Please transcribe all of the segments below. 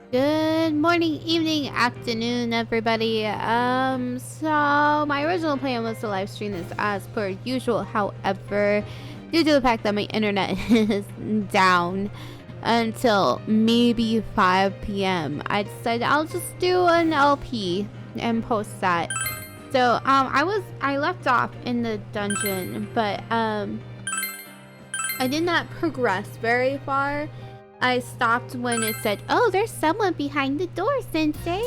Good morning, evening, afternoon, everybody. So my original plan was to live stream this as per usual. However, due to the fact that my internet is down until maybe 5 p.m., I decided I'll just do an LP and post that. So I left off in the dungeon, but I did not progress very far. I stopped when it said, "Oh, there's someone behind the door, Sensei."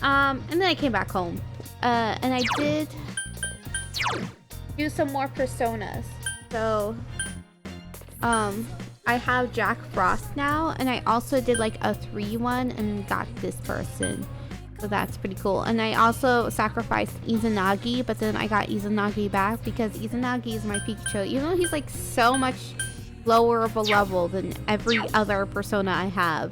And then I came back home. And I did do some more personas. So, I have Jack Frost now, and I also did like a 3-1 and got this person. So that's pretty cool. And I also sacrificed Izanagi, but then I got Izanagi back because Izanagi is my Pikachu. Even though he's like so much lower of a level than every other persona I have.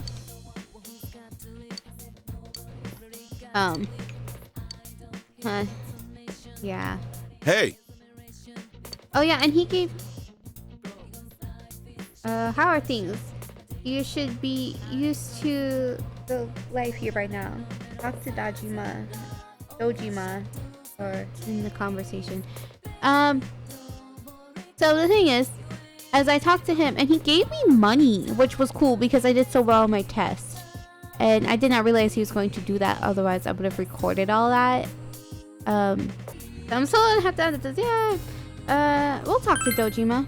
Yeah. Hey! Oh yeah, and he gave... how are things? You should be used to the life here by now. Talk to Dojima, or in the conversation. So the thing is, as I talked to him, and he gave me money, which was cool because I did so well on my test. And I did not realize he was going to do that, otherwise I would have recorded all that. I'm still gonna have to edit this, yeah. We'll talk to Dojima.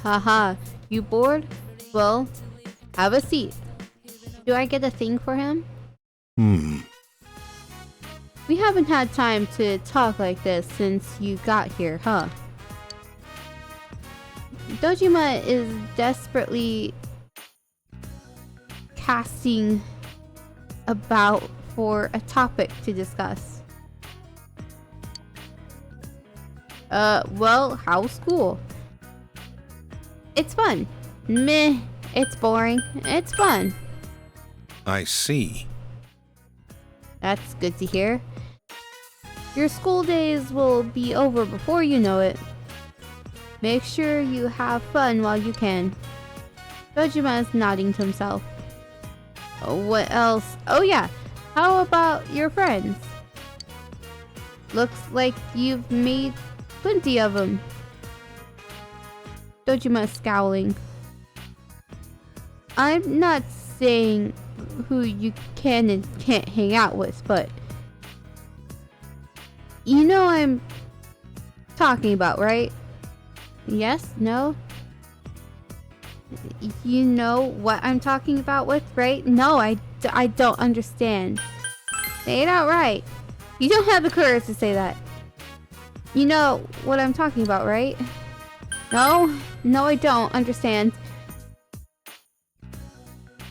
Haha, you bored? Well, have a seat. Do I get a thing for him? We haven't had time to talk like this since you got here, huh? Dojima is desperately casting about for a topic to discuss. Well, how's school? It's fun. Meh, it's boring. It's fun. I see. That's good to hear. Your school days will be over before you know it. Make sure you have fun while you can. Dojima is nodding to himself. What else? Oh yeah, how about your friends? Looks like you've made plenty of them. Dojima is scowling. I'm not saying who you can and can't hang out with, but you know I'm talking about, right? Yes? No? You know what I'm talking about with, right? No, I don't understand. Say it outright. You don't have the courage to say that. You know what I'm talking about, right? No? No, I don't understand.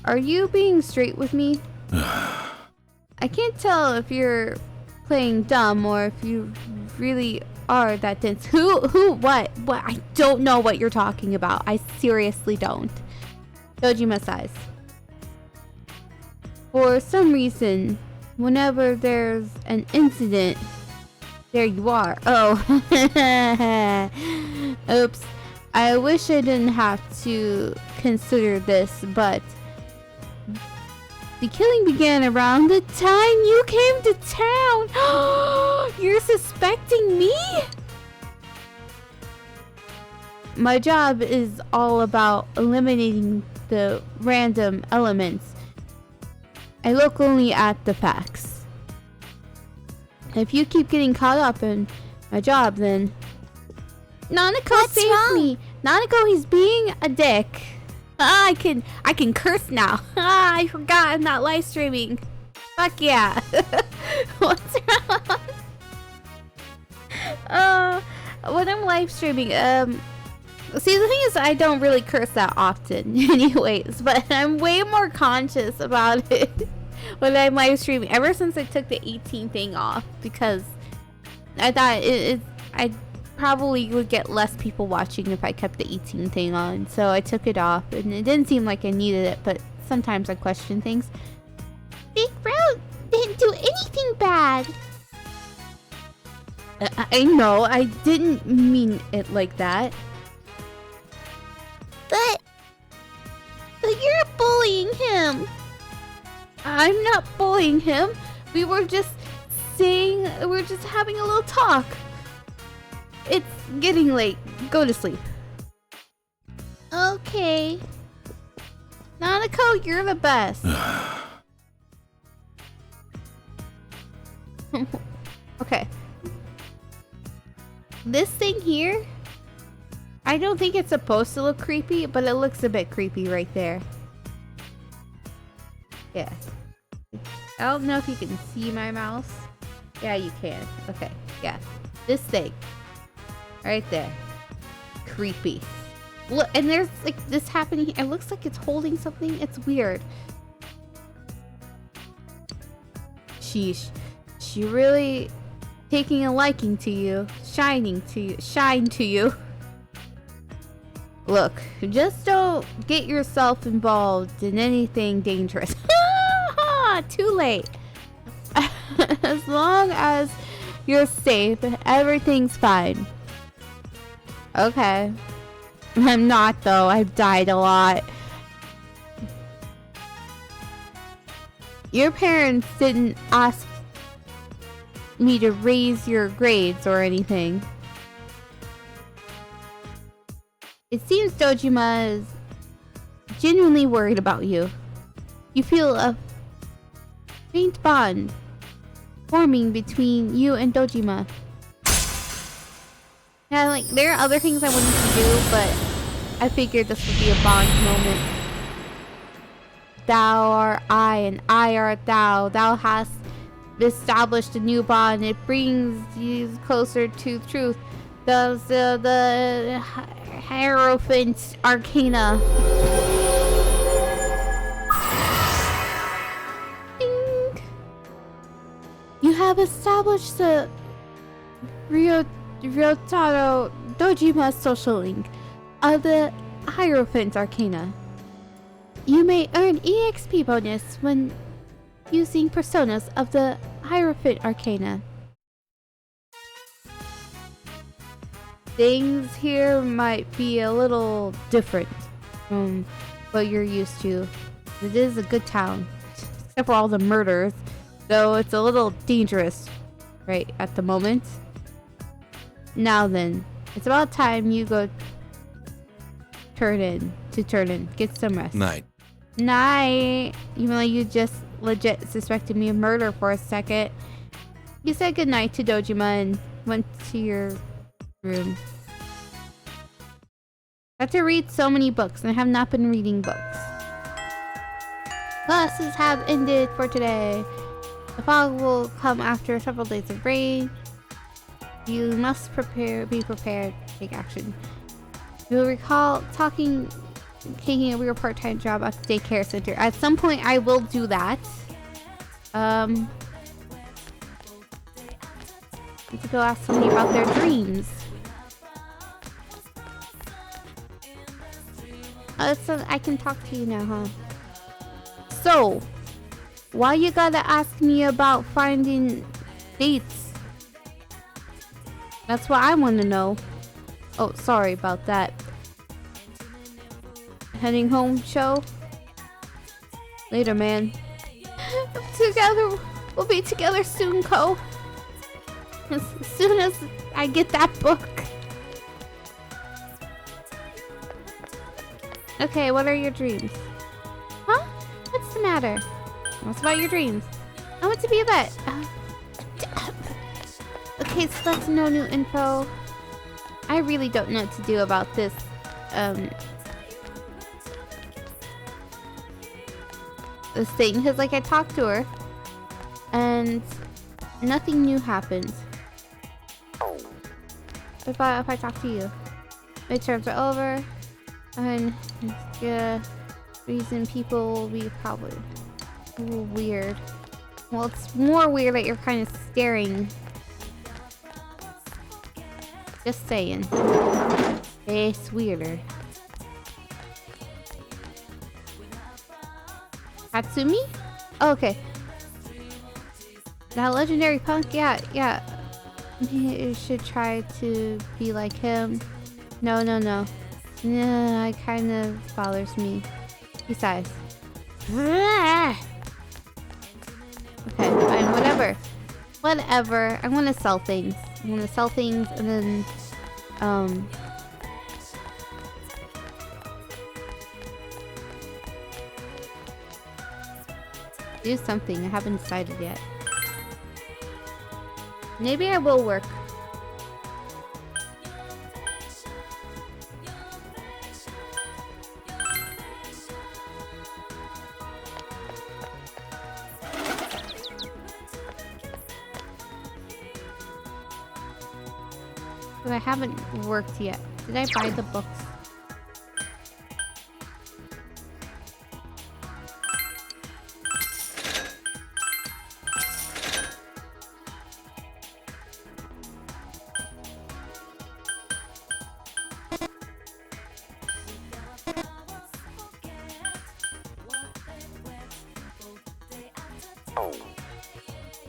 Are you being straight with me? I can't tell if you're playing dumb or if you really are that dense. What? I don't know what you're talking about. I seriously don't. Dojima sighs. For some reason, whenever there's an incident, there you are. Oh. Oops. I wish I didn't have to consider this, but the killing began around the time you came to town. You're suspecting me? My job is all about eliminating the random elements. I look only at the facts. If you keep getting caught up in my job, then... Nanako saved me! Nanako, he's being a dick. I can curse now. I forgot I'm not live streaming. Fuck yeah. What's wrong? When I'm live streaming, see, the thing is, I don't really curse that often anyways, but I'm way more conscious about it when I'm live streaming ever since I took the 18 thing off, because I thought I probably would get less people watching if I kept the 18 thing on, so I took it off, and it didn't seem like I needed it, but sometimes I question things. Big Bro didn't do anything bad. I know, I didn't mean it like that. But you're bullying him. I'm not bullying him. We were just having a little talk. It's getting late. Go to sleep. Okay. Nanako, you're the best. Okay. This thing here, I don't think it's supposed to look creepy, but it looks a bit creepy right there. Yeah. I don't know if you can see my mouse. Yeah, you can. Okay, yeah. This thing. Right there. Creepy. Look, and there's like this happening. It looks like it's holding something. It's weird. Sheesh. She really taking a liking to you. Shine to you. Look, just don't get yourself involved in anything dangerous. Too late. As long as you're safe, everything's fine. Okay. I'm not though. I've died a lot. Your parents didn't ask me to raise your grades or anything. It seems Dojima is genuinely worried about you. You feel a faint bond forming between you and Dojima. Yeah, like, there are other things I wanted to do, but I figured this would be a bond moment. Thou art I, and I art thou. Thou hast established a new bond. It brings you closer to truth. The Hierophant Arcana. Ding. You have established the Ryotaro Dojima social link of the Hierophant Arcana. You may earn EXP bonus when using personas of the Hierophant Arcana. Things here might be a little different from what you're used to. It is a good town, except for all the murders, though it's a little dangerous right at the moment. Now then, it's about time you go turn in. Get some rest. Night. Night. Even though you just legit suspected me of murder for a second. You said goodnight to Dojima and went to your room. I have to read so many books and I have not been reading books. Classes have ended for today. The fog will come after several days of rain. You must be prepared, take action. You'll recall taking a real part-time job at the daycare center. At some point I will do that. Need to go ask somebody about their dreams. So I can talk to you now, huh? So, why you gotta ask me about finding dates? That's what I want to know. Oh, sorry about that. Heading home, show? Later, man. Together, we'll be together soon, Ko. As soon as I get that book. Okay, what are your dreams? Huh? What's the matter? What's about your dreams? I want to be a vet. Okay, so that's no new info. I really don't know what to do about this. This thing, because like I talked to her, and nothing new happened. If I talk to you, midterms are over, and the reason people will be probably a little weird. Well, it's more weird that you're kind of staring. Just saying. It's weirder. Hatsumi? Oh, okay. That legendary punk? Yeah. You should try to be like him. No. Nah, it kind of bothers me. Besides. Okay, fine, whatever. Whatever. I'm gonna sell things. I'm gonna sell things and then, do something. I haven't decided yet. Maybe I will work. But I haven't worked yet. Did I buy the books?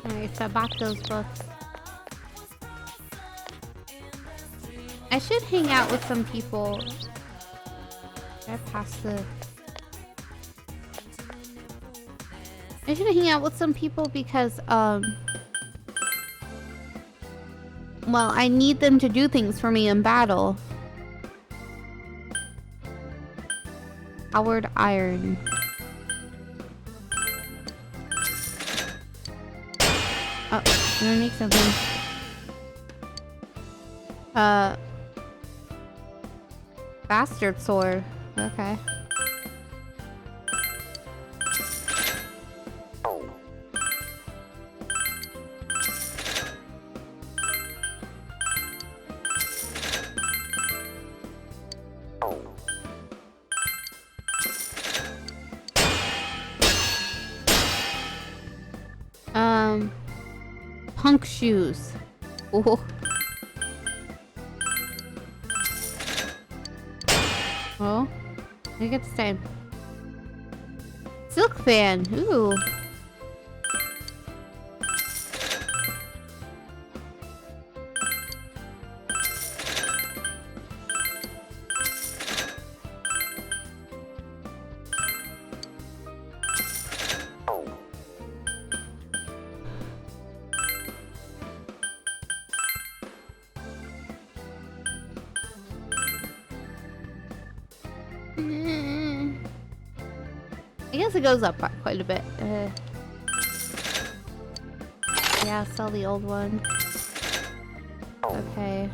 Alright, so I bought those books. I should hang out with some people. I passed the... I should hang out with some people because, well, I need them to do things for me in battle. Howard Iron. Oh, I'm gonna make something. Bastard sword. Okay. Punk shoes. Oh. Oh, I get this time. Silk fan. Ooh. I guess it goes up quite a bit. Yeah, sell the old one. Okay.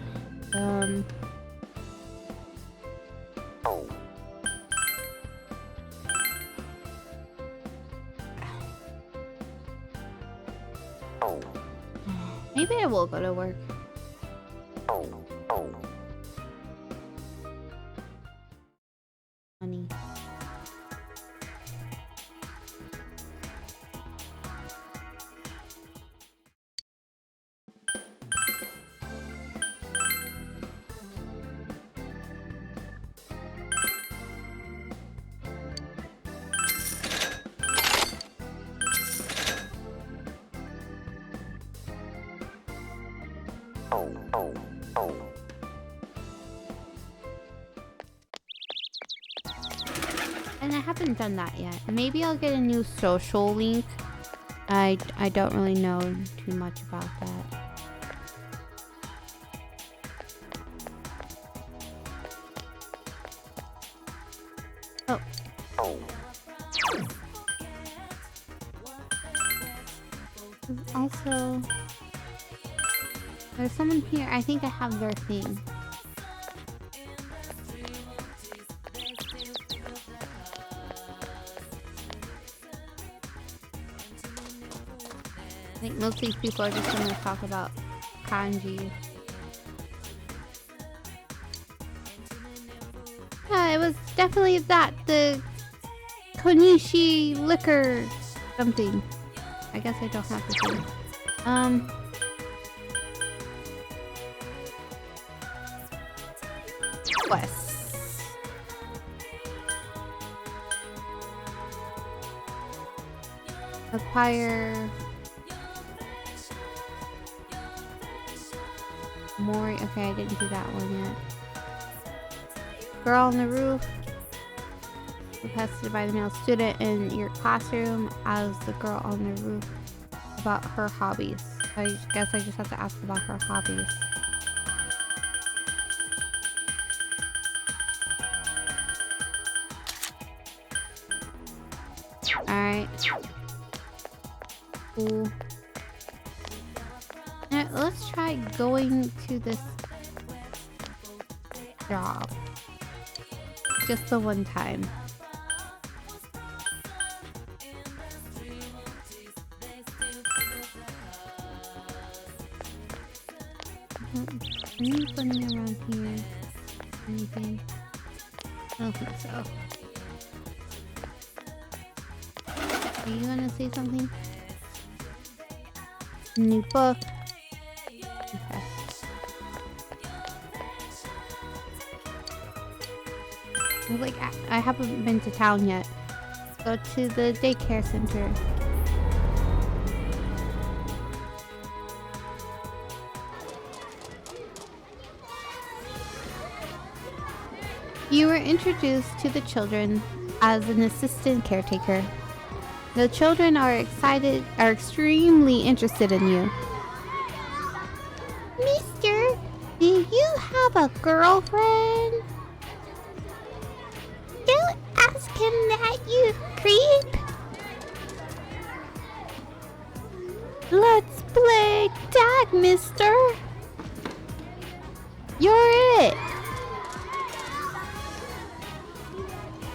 Maybe I will go to work. Money. And I haven't done that yet. Maybe I'll get a new social link. I don't really know too much about that. Oh. Also, there's someone here. I think I have their thing. I think most of these people are just going to talk about kanji. Yeah, it was definitely that. The Konishi liquor something. I guess I don't have to do. Quest. Acquire more. Okay, I didn't do that one yet. Girl on the roof. Requested by the male student in your classroom as the girl on the roof. about her hobbies. I guess I just have to ask about her hobbies. Alright. Cool. Now, let's try going to this job. Just the one time. Any funny around here? Anything? I don't think so. Are you gonna say something? New book. Okay. Like, I haven't been to town yet. Go to the daycare center. You were introduced to the children as an assistant caretaker. The children are extremely interested in you. Mister, do you have a girlfriend? Don't ask him that, you creep. Let's play tag, mister. You're it.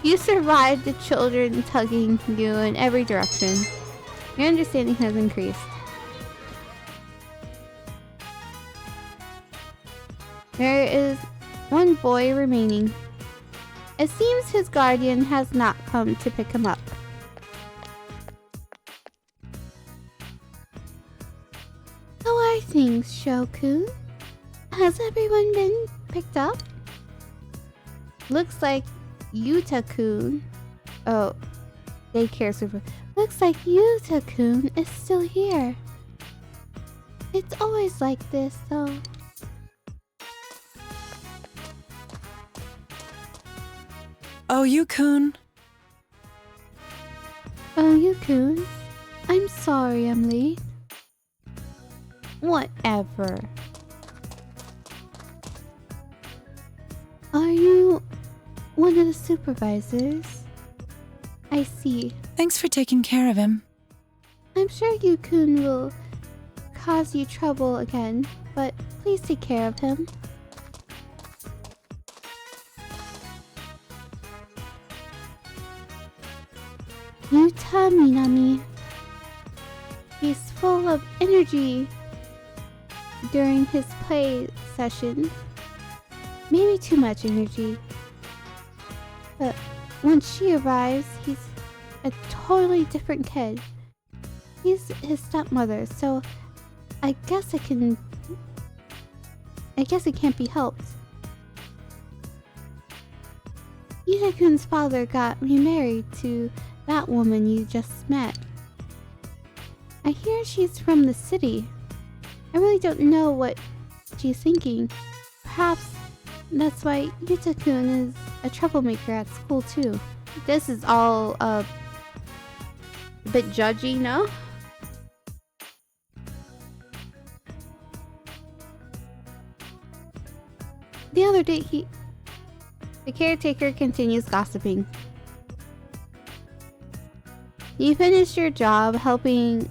You survived the children tugging you in every direction. Your understanding has increased. There is one boy remaining. It seems his guardian has not come to pick him up. How are things, Shokun? Has everyone been picked up? Looks like Yuta-kun. Oh, daycare super. Looks like Yuta-kun is still here. It's always like this, though. Oh, you-kun. Oh, you-kun. I'm sorry I'm late. Whatever. Are you one of the supervisors? I see. Thanks for taking care of him. I'm sure Yu-kun will cause you trouble again, but please take care of him. Yuta Minami. He's full of energy during his play sessions. Maybe too much energy. But when she arrives, he's a totally different kid. He's his stepmother, so I guess it can't be helped. Yuta-kun's father got remarried to that woman you just met. I hear she's from the city. I really don't know what she's thinking. Perhaps that's why Yuta-kun is a troublemaker at school too. This is all a bit judgy, no? The other day the caretaker continues gossiping. You finished your job helping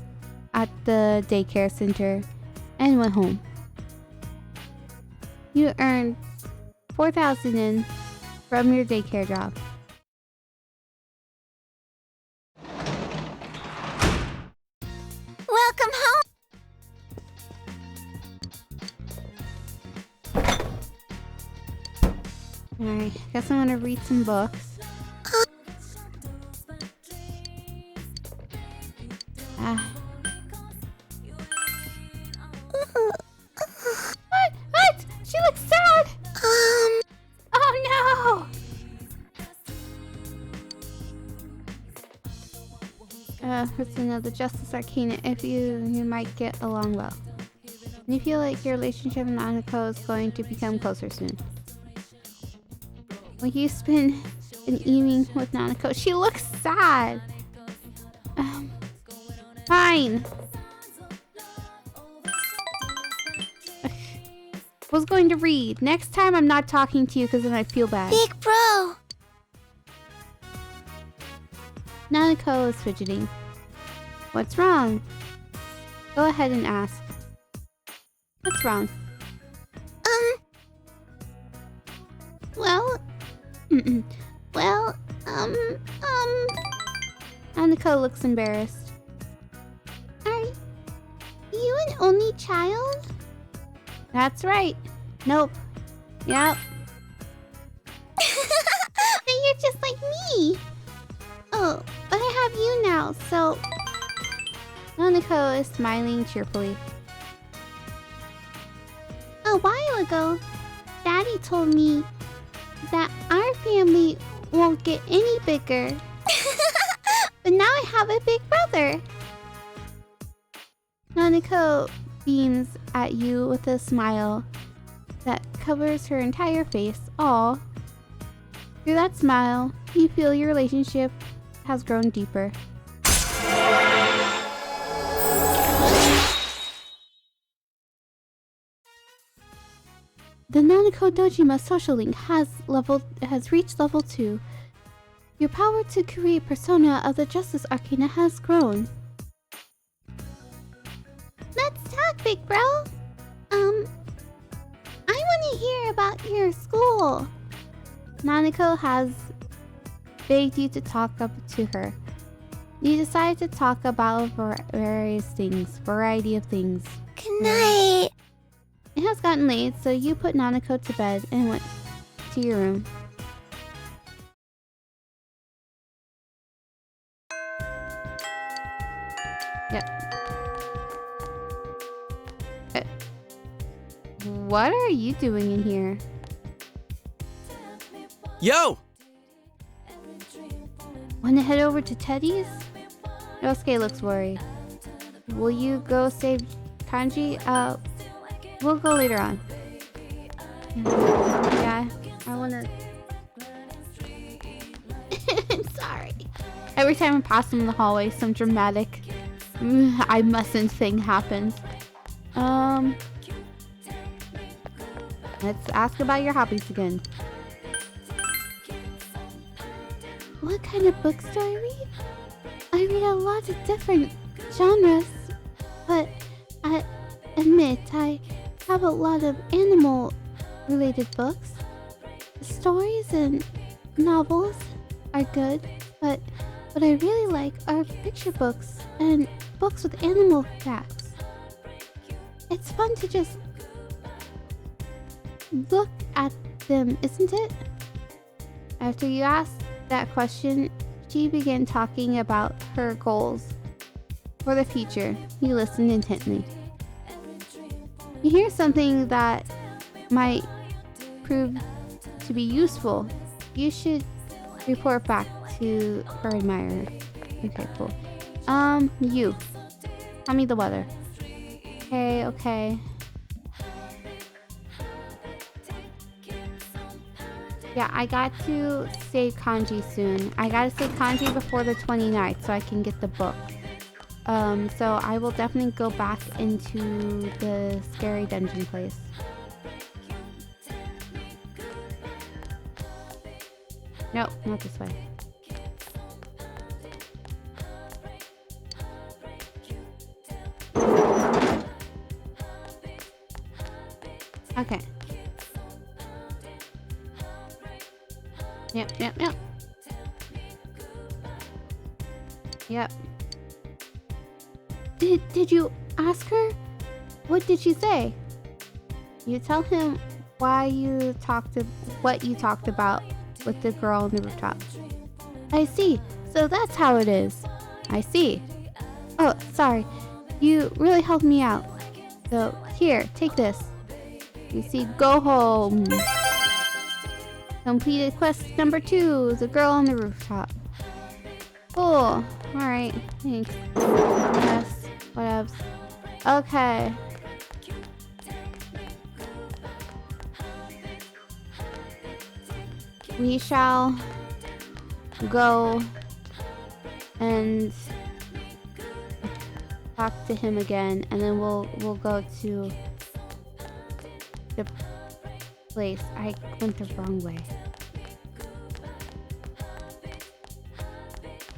at the daycare center and went home. You earned 4,000 yen from your daycare job. Welcome home! Alright, guess I'm gonna read some books. What? She looks sad! Oh no! It's another Justice Arcana. If you might get along well. And you feel like your relationship with Nanako is going to become closer soon. Will you spend an evening with Nanako? She looks sad! Fine! was going to read. Next time I'm not talking to you because then I feel bad. Big bro! Nanako is fidgeting. What's wrong? Go ahead and ask. What's wrong? Well... well, Nanako looks embarrassed. Are you an only child? That's right. Nope. Yep. You're just like me. Oh, but I have you now, so... Nanako is smiling cheerfully. A while ago, Daddy told me that our family won't get any bigger. But now I have a big brother. Nanako beams at you with a smile that covers her entire face. Aw. Through that smile, you feel your relationship has grown deeper. The Nanako Dojima social link has reached level 2. Your power to create persona of the Justice Arcana has grown. Let's talk, big bro. I want to hear about your school. Nanako has begged you to talk up to her. You decide to talk about variety of things. Good night. It has gotten late, so you put Nanako to bed and went to your room. Yep. What are you doing in here? Yo! Want to head over to Teddy's? Yosuke looks worried. Will you go save Kanji? We'll go later on. Yeah, I wanna... I'm sorry. Every time I pass him in the hallway, some dramatic I mustn't thing happens. Let's ask about your hobbies again. What kind of books do I read? I read a lot of different genres, but I admit I have a lot of animal-related books. Stories and novels are good, but what I really like are picture books and books with animal facts. It's fun to just look at them, isn't it? After you asked that question, she began talking about her goals for the future. You listened intently. You hear something that might prove to be useful. You should report back to her admirer. Okay, cool. You. Tell me the weather. Okay. Yeah, I got to save Kanji soon. I gotta save Kanji before the 29th so I can get the book. So I will definitely go back into the scary dungeon place. Nope, not this way. Okay. Yep. Did you ask her? What did she say? You tell him what you talked about with the girl on the rooftop. I see. So that's how it is. I see. Oh, sorry. You really helped me out. So here, take this. You see, go home. Completed quest number 2, the girl on the rooftop. Cool. Alright, thanks. Yes, whatevs. Okay. We shall go and talk to him again, and then we'll go to the place. I went the wrong way.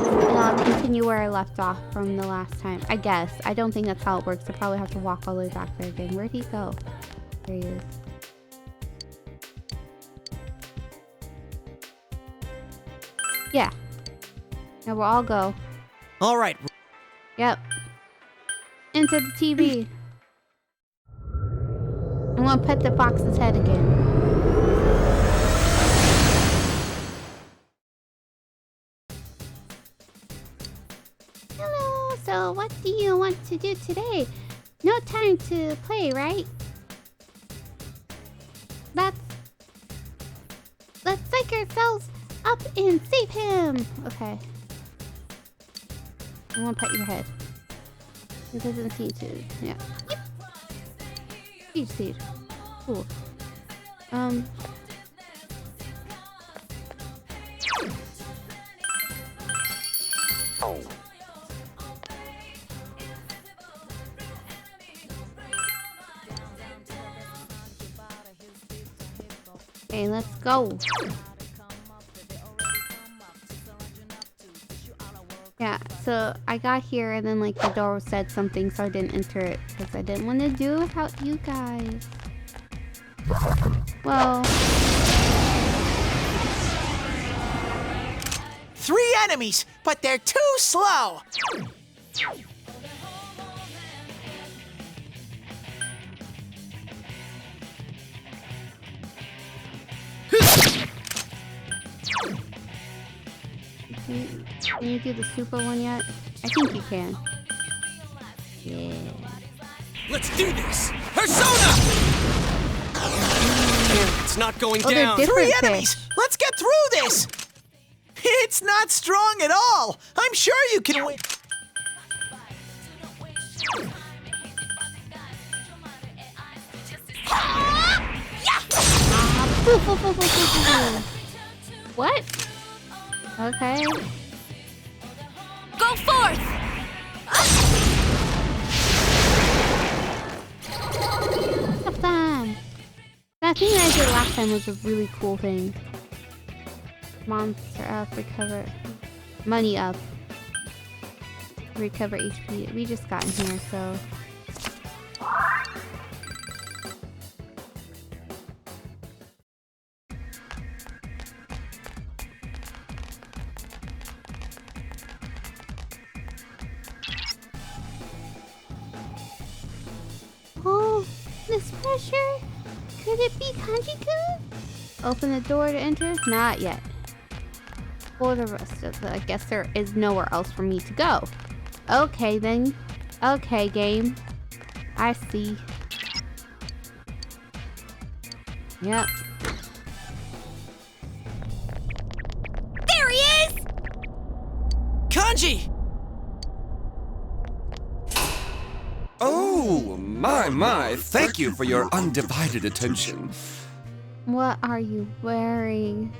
And I'll continue where I left off from the last time. I guess. I don't think that's how it works. I probably have to walk all the way back there again. Where'd he go? There he is. Yeah. Now we'll all go. All right. Yep. Into the TV. I'm gonna pet the fox's head again. Hello, so what do you want to do today? No time to play, right? Let's psych ourselves up and save him! Okay. I want to pet your head. It doesn't seem to. Yeah. Yep. Huge seed. Cool. Okay, let's go. Yeah, so I got here and then like the door said something, so I didn't enter it because I didn't want to do it without you guys. Well, 3 enemies, but they're too slow. can you do the super one yet? I think you can. Yeah. Let's do this. Persona! It's not going Oh, they're down. different 3 enemies. fish. Let's get through this. It's not strong at all. I'm sure you can win. What? Okay. Go forth! Stop them. That thing that I did last time was a really cool thing. Monster up, recover. Money up. Recover HP. We just got in here, so. Oh, this pressure? Could it be Kanji-kun? Open the door to enter? Not yet. For the rest of the, I guess there is nowhere else for me to go. Okay then. Okay, game. I see. Yep. There he is! Kanji! Oh, my, thank you for your undivided attention. What are you wearing?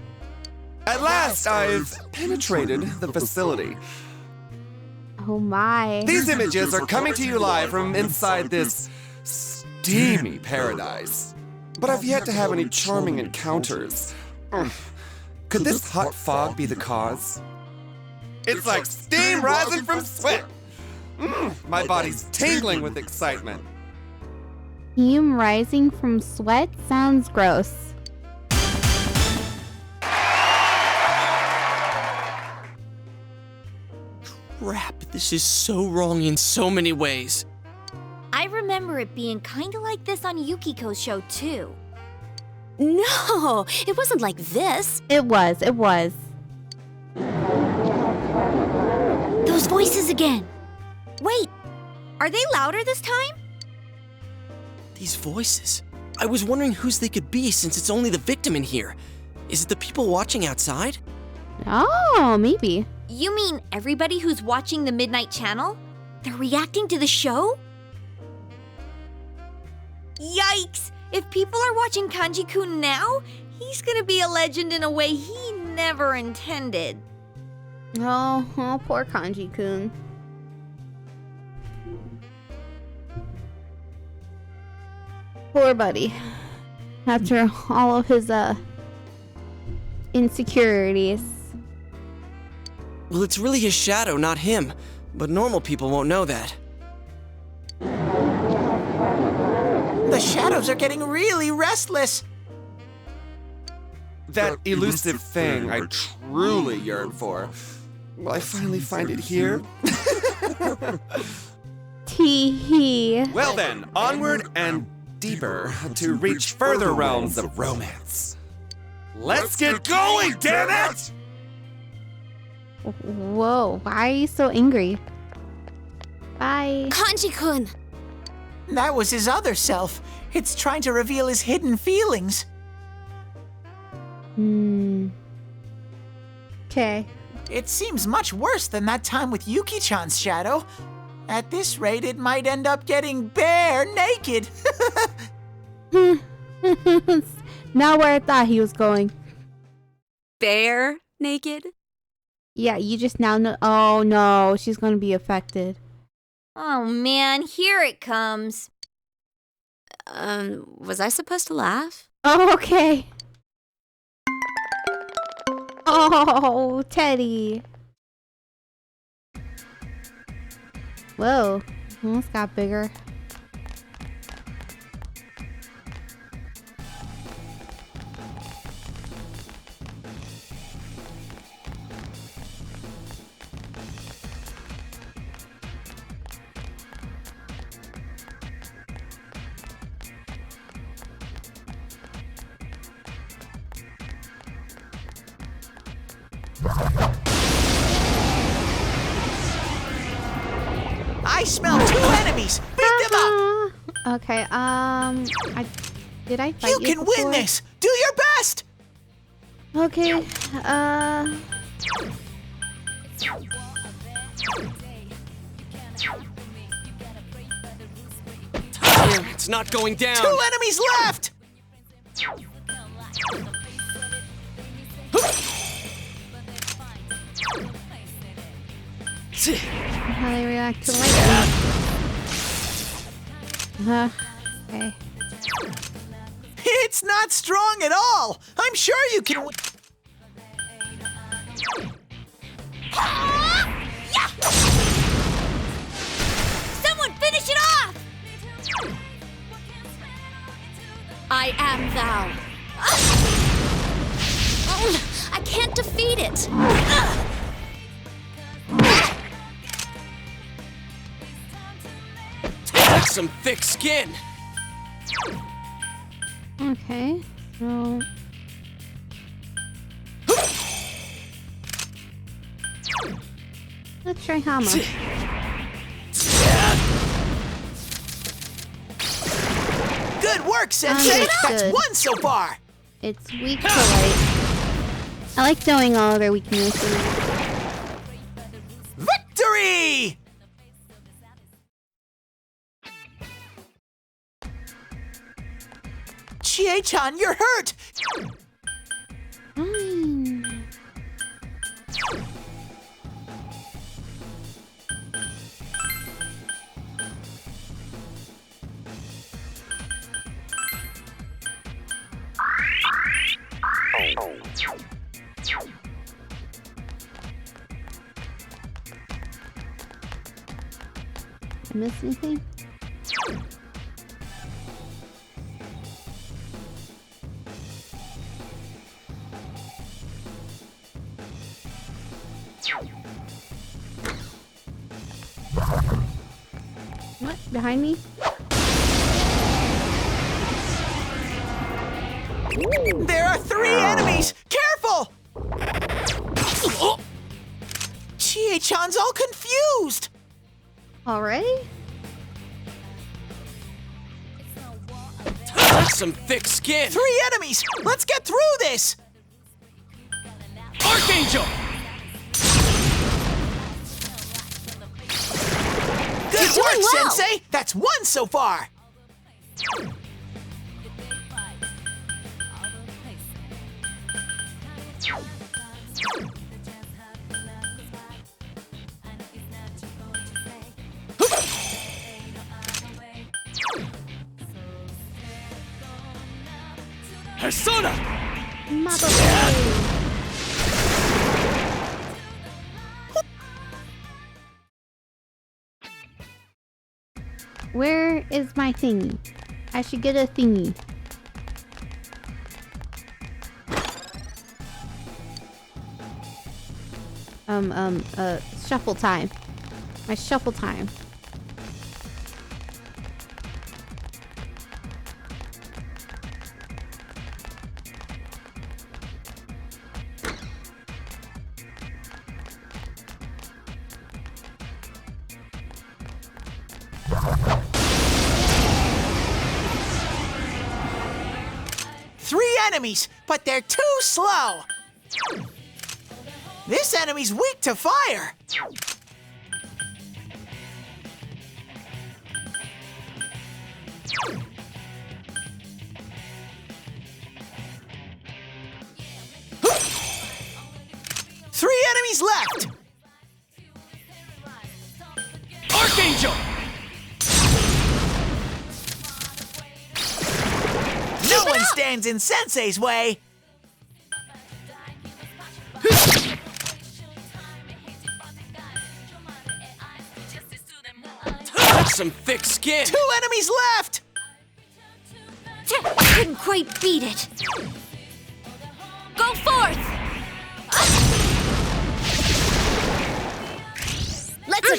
At last, I've penetrated the facility. Oh my. These images are coming to you live from inside this steamy paradise. But I've yet to have any charming encounters. Could this hot fog be the cause? It's like steam rising from sweat. My body's tingling with excitement. Steam rising from sweat? Sounds gross. Crap, this is so wrong in so many ways. I remember it being kind of like this on Yukiko's show, too. No, it wasn't like this. It was. Those voices again. Wait, are they louder this time? These voices. I was wondering whose they could be since it's only the victim in here. Is it the people watching outside? Oh, maybe. You mean everybody who's watching the Midnight Channel? They're reacting to the show? Yikes! If people are watching Kanji-kun now, he's gonna be a legend in a way he never intended. Oh, poor Kanji-kun. Poor buddy. After all of his insecurities. Well, it's really his shadow, not him. But normal people won't know that. The shadows are getting really restless. That elusive thing I truly yearn for. Will I finally find it here? Tee hee. Well then, onward and deeper to reach further realms of romance. Let's get going, damn it! Whoa, why are you so angry? Bye. Kanji-kun! That was his other self. It's trying to reveal his hidden feelings. Okay. It seems much worse than that time with Yuki-chan's shadow. At this rate, it might end up getting bare naked. Not where I thought he was going. Bare naked? Yeah, you just now know. Oh no, she's gonna be affected. Oh man, here it comes. Was I supposed to laugh? Oh, okay. Oh, Teddy. Whoa, almost got bigger. I smell 2 enemies. Beat them up. Okay, did I fight You you can before? win this. Do your best. Okay, It's not going down. 2 enemies left. how they react to lightning. Okay. It's not strong at all. I'm sure you can win. Someone finish it off! I am thou. I can't defeat it. Like some thick skin. Okay, so... Let's try Hama. Good work, Sensei. That's Understood. 1 so far. It's weak to light. I like knowing all of their weaknesses. Victory! Chie-chan, you're hurt. Fine. I miss anything? What? Behind me? There are 3 enemies. Careful! Chie-chan's all confused. Already? Like some thick skin. 3 enemies. Let's get through this. Archangel! Good You're work, doing well. Sensei. That's 1 so far. Persona! Motherfucker. Where is my thingy? I should get a thingy. Shuffle time. My shuffle time. Three enemies, but they're too slow. This enemy's weak to fire. Three enemies left. Archangel! No one stands in Sensei's way. Some thick skin! Two enemies left. Couldn't quite beat it. Go forth! Let's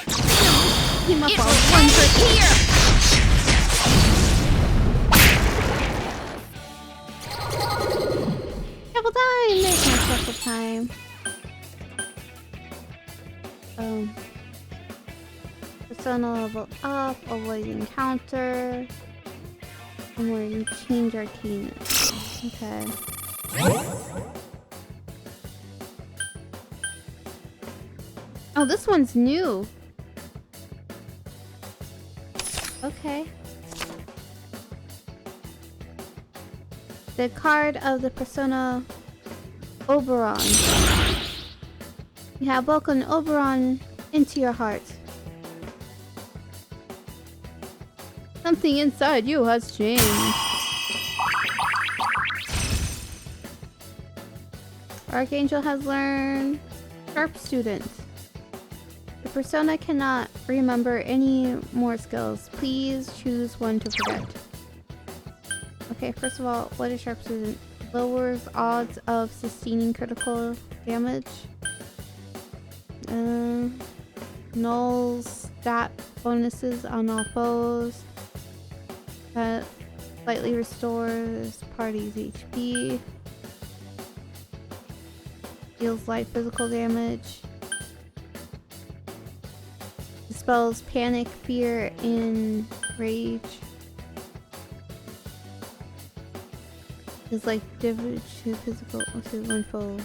Team up it on will one end person. here! Shuffle time! There's no shuffle time. Persona level up, avoid encounter. And we're gonna change our keyness. Okay. Oh, this one's new. Okay. The card of the Persona Oberon. You have welcomed Oberon into your heart. Something inside you has changed. Archangel has learned Sharp Student. The persona cannot remember any more skills. Please choose one to forget. Okay, first of all, what is Sharp Student? Lowers odds of sustaining critical damage. Nulls stat bonuses on all foes. Slightly restores party's HP. Deals light physical damage. Dispels panic, fear, and rage. Is like damage to physical to one foe.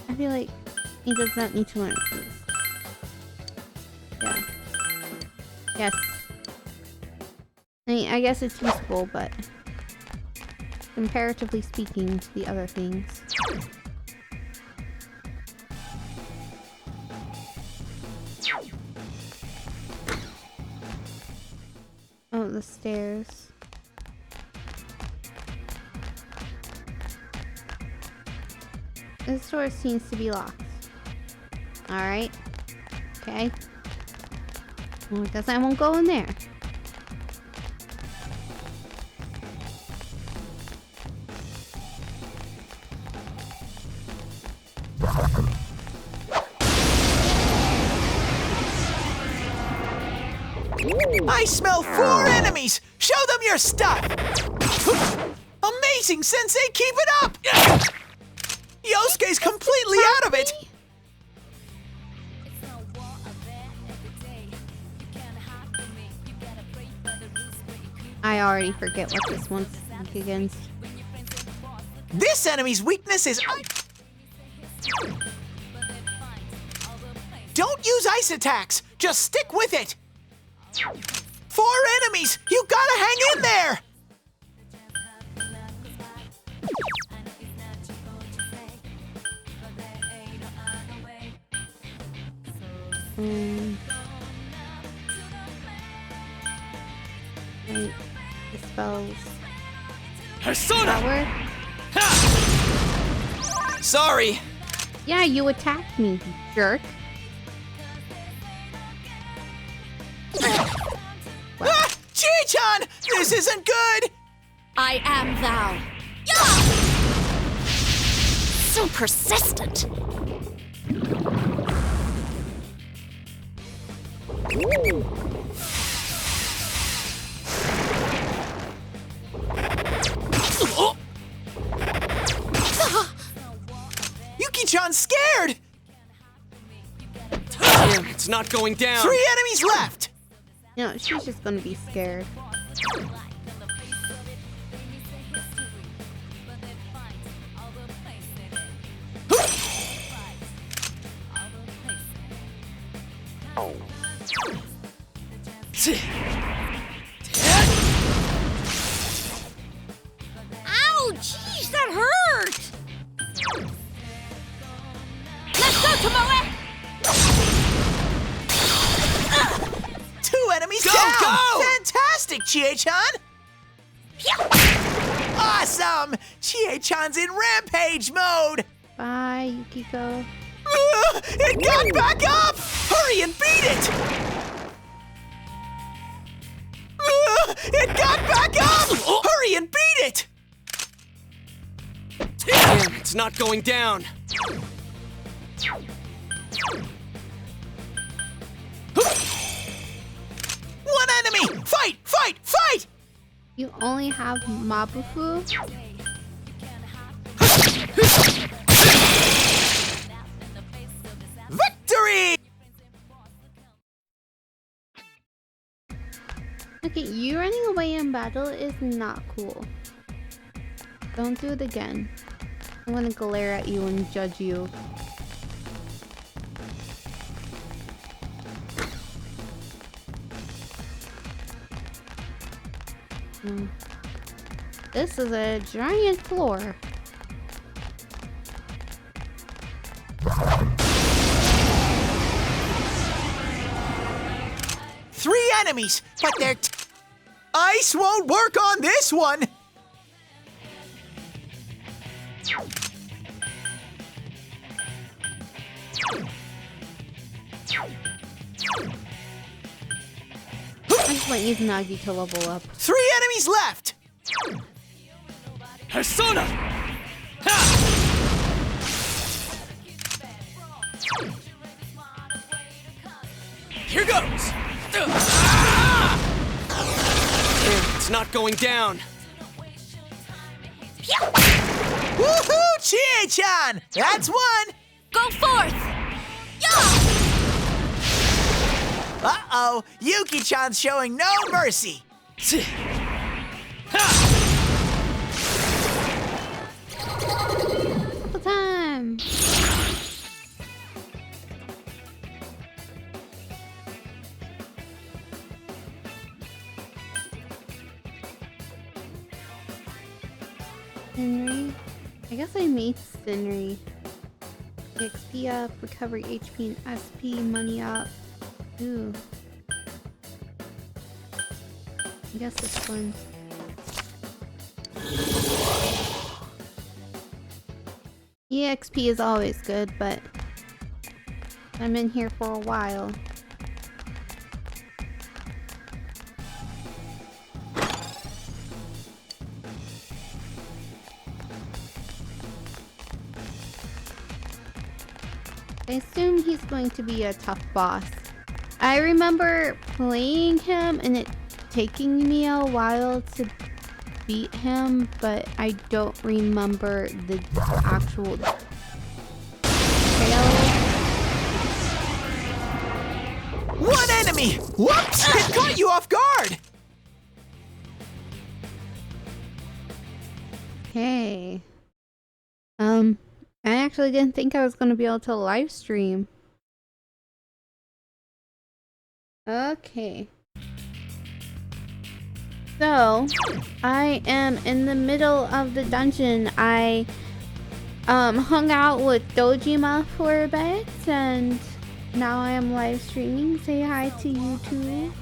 I feel like he does not need to learn this. Yeah. Yes. I mean, I guess it's useful, but comparatively speaking to the other things. Oh, the stairs. This door seems to be locked. Alright. Okay. Well, I guess I won't go in there. I smell 4 enemies! Show them your stuff! Amazing, Sensei! Keep it up! Yosuke's completely out of it! I already forget what this one's like against. This enemy's weakness is... Don't use ice attacks! Just stick with it! 4 enemies! You gotta hang in there! Right. The spells. Persona! That work? Sorry! Yeah, you attacked me, you jerk. Ah! Chie-chan! This isn't good! I am thou. Yeah! So persistent. Yuki-chan's scared! Damn, it's not going down! 3 enemies left! You know, she's just gonna be scared. Ow, jeez, that hurt! Let's go, Tomoe! 2 enemies Go, down! go! Fantastic, Chie-chan! Awesome! Chie-chan's in rampage mode! Bye, Yukiko. It got back up! Hurry and beat it! It got back up! Hurry and beat it! Damn, it's not going down! One enemy! Fight! Fight! Fight! You only have Mabufu? Victory! Okay, you running away in battle is not cool. Don't do it again. I'm gonna glare at you and judge you. This is a giant floor. Three enemies, but they're ice won't work on this one! I just want Izanagi to level up. 3 enemies left! Persona! Ha! Here goes! Damn, it's not going down. Woohoo, Chie-chan! That's one! Go forth! Uh-oh, Yuki-chan's showing no mercy! Full time! Henry? I guess I made Henry. XP up, recovery HP and SP, money up. Ooh. I guess this one. EXP is always good, but I'm in here for a while. I assume he's going to be a tough boss. I remember playing him and it taking me a while to beat him, but I don't remember the actual fail. One enemy! Whoops! It caught you off guard! Okay. I actually didn't think I was going to be able to live stream. Okay. So, I am in the middle of the dungeon. I hung out with Dojima for a bit, and Now I am live streaming. Say hi to YouTube.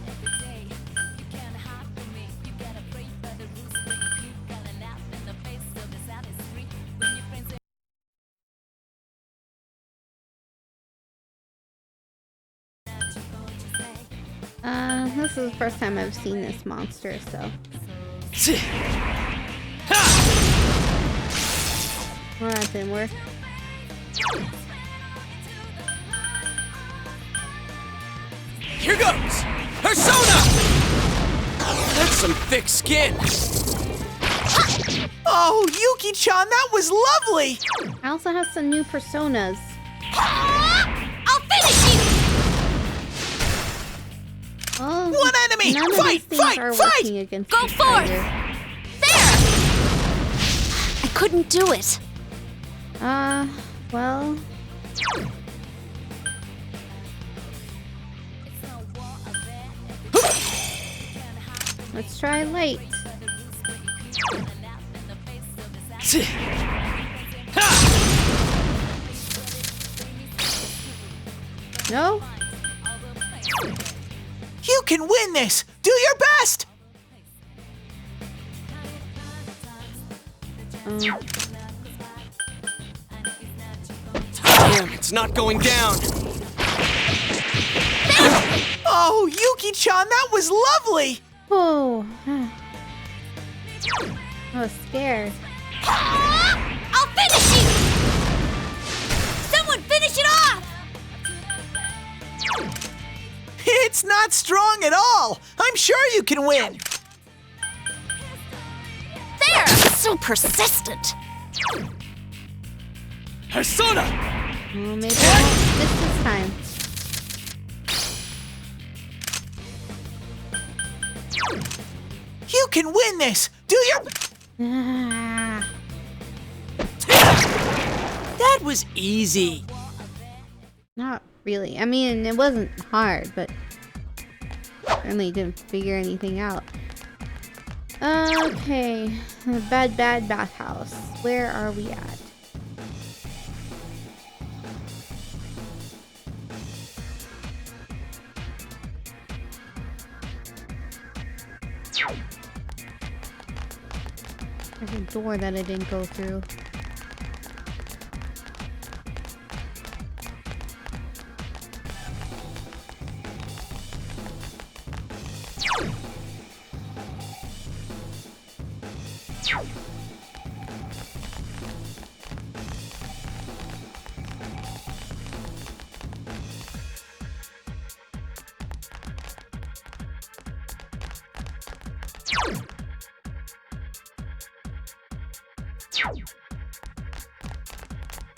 This is the first time I've seen this monster, so. Well, that didn't work. Here goes! Persona! That's some thick skin. Oh, Yuki-chan, that was lovely! I also have some new personas. I'll finish you! Oh, One enemy! none of Fight, these things fight, are fight! working against Go each forth! other. There! I couldn't do it. Well. Let's try light. No? You can win this! Do your best! Damn, it's not going down. Oh, Yuki-chan, that was lovely! Oh. I was scared. I'll finish you! Someone finish it off! It's not strong at all! I'm sure you can win! There! So persistent. Persona! Well, maybe I won't miss this time. You can win this! Do your... Ah. That was easy. Not really. I mean, it wasn't hard, but certainly didn't figure anything out. Okay, bad bathhouse. Where are we at? There's a door that I didn't go through.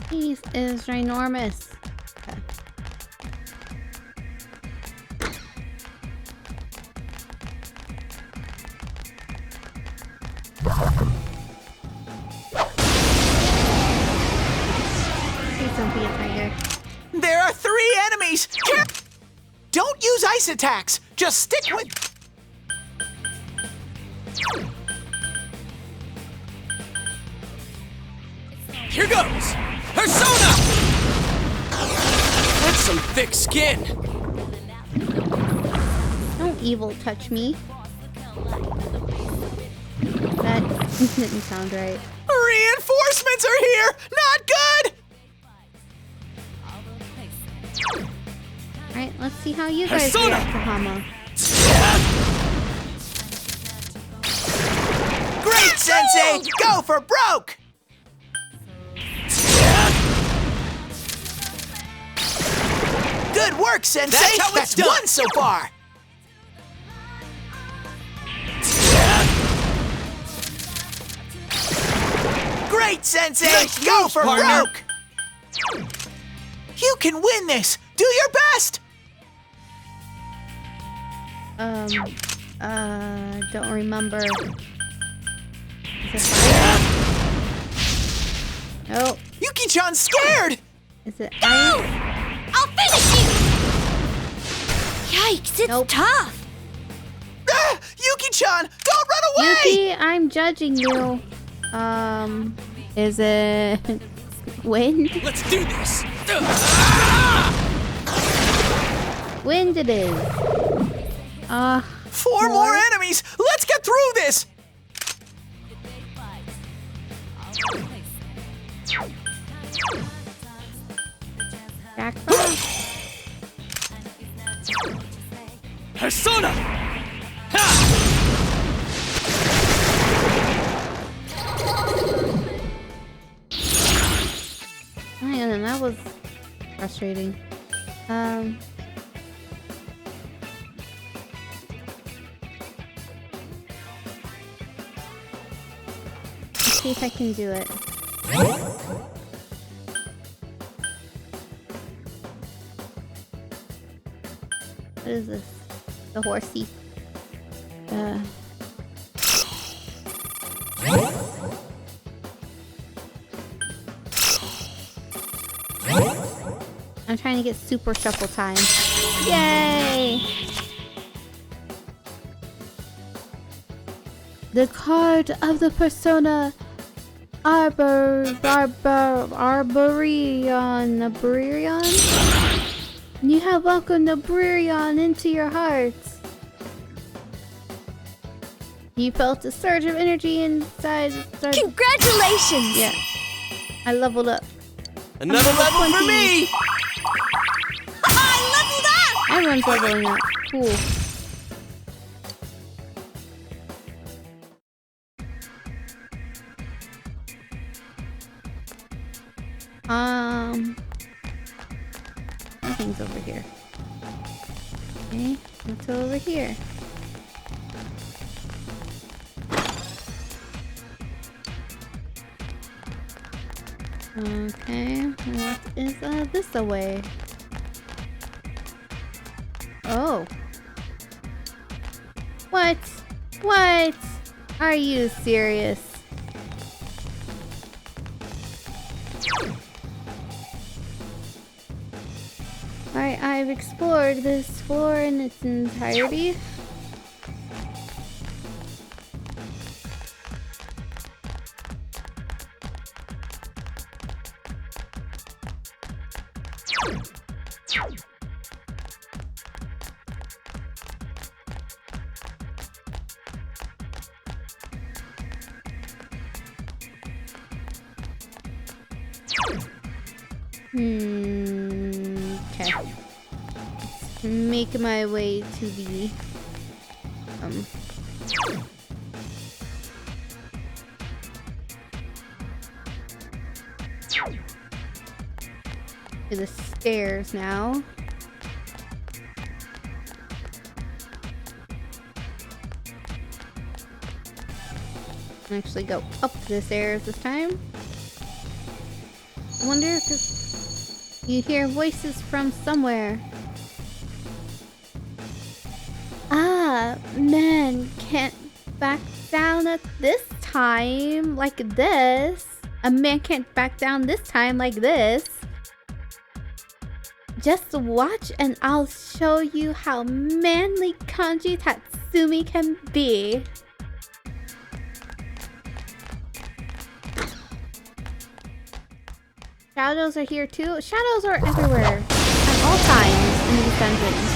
This is ginormous. Okay. Please don't be a tiger. There are 3 enemies! Don't use ice attacks! Just stick with... Here goes! Persona! That's some thick skin. Don't evil touch me. That didn't sound right. Reinforcements are here! Not good! Alright, let's see how you guys Persona! react to Hama. Great, Sensei! Go for broke! Good work, Sensei! That's how it's done. 1 so far! Great, Sensei! Nice Go moves, for partner. broke! You can win this! Do your best! Don't remember. Is it fire? Nope. Yuki-chan's scared! Is it Go! ice? I'll finish you! Yikes, it's Nope. tough. Ah, Yuki-chan, don't run away! Yuki, I'm judging you. Is it wind? Let's do this. Wind it is. Four more enemies! Let's get through this! Jackpot. Persona! Oh yeah, that was frustrating. Let's see if I can do it. What is this? The horsey. I'm trying to get super shuffle time. Yay! The card of the persona Arborion. You have welcomed the Brurion into your hearts. You felt a surge of energy inside. Congratulations! Yeah. I leveled up. Another level for 20. me! I leveled up! Everyone's leveling up. Cool. Nothing's over here. Okay, what's over here? Okay, what is this away? Oh. What? What? Are you serious? Alright, I've explored this floor in its entirety. Okay. Let's make my way to the to the stairs now. Actually go up the stairs this time. I wonder if you hear voices from somewhere. Ah, man can't back down at this time like this. A man can't back down this time like this. Just watch and I'll show you how manly Kanji Tatsumi can be. Shadows are here too. Shadows are everywhere at all times in these dungeons.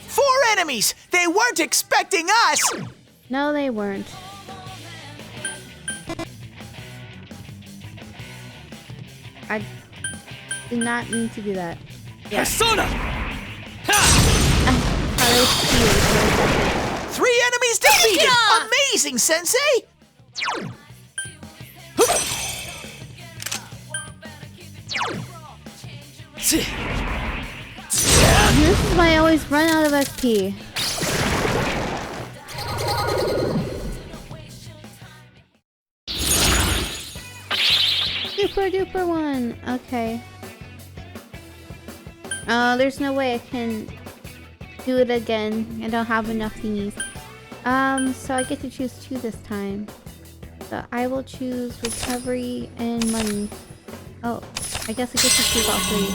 4 enemies! They weren't expecting us! No, they weren't. I did not need to do that. Yeah. Persona! I 3 enemies defeated! Amazing, Sensei! This is why I always run out of XP. Super duper one. Okay. Oh, there's no way I can do it again. I don't have enough thingies. So I get to choose 2 this time. So I will choose recovery and money. Oh, I guess I get to choose all 3.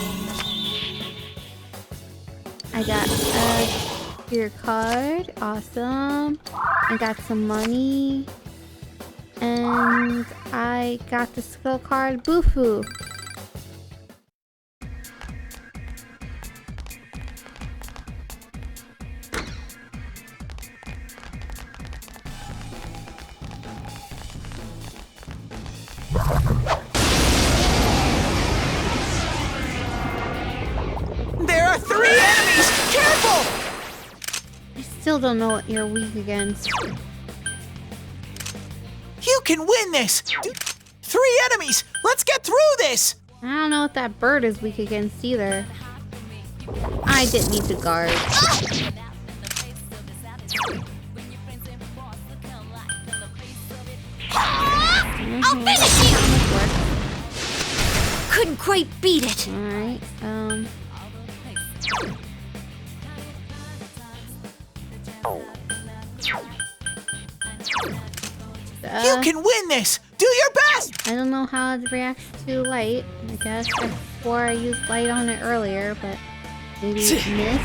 I got a gear card. Awesome. I got some money. And I got the skill card, Bufu. There are 3 enemies! Careful! I still don't know what you're weak against. You can win this! 3 enemies! Let's get through this! I don't know what that bird is weak against either. I didn't need to guard. I'll finish you! Couldn't quite beat it. Alright, You can win this! Do your best! I don't know how it reacts to light. I guess I swore I used light on it earlier, but maybe it missed.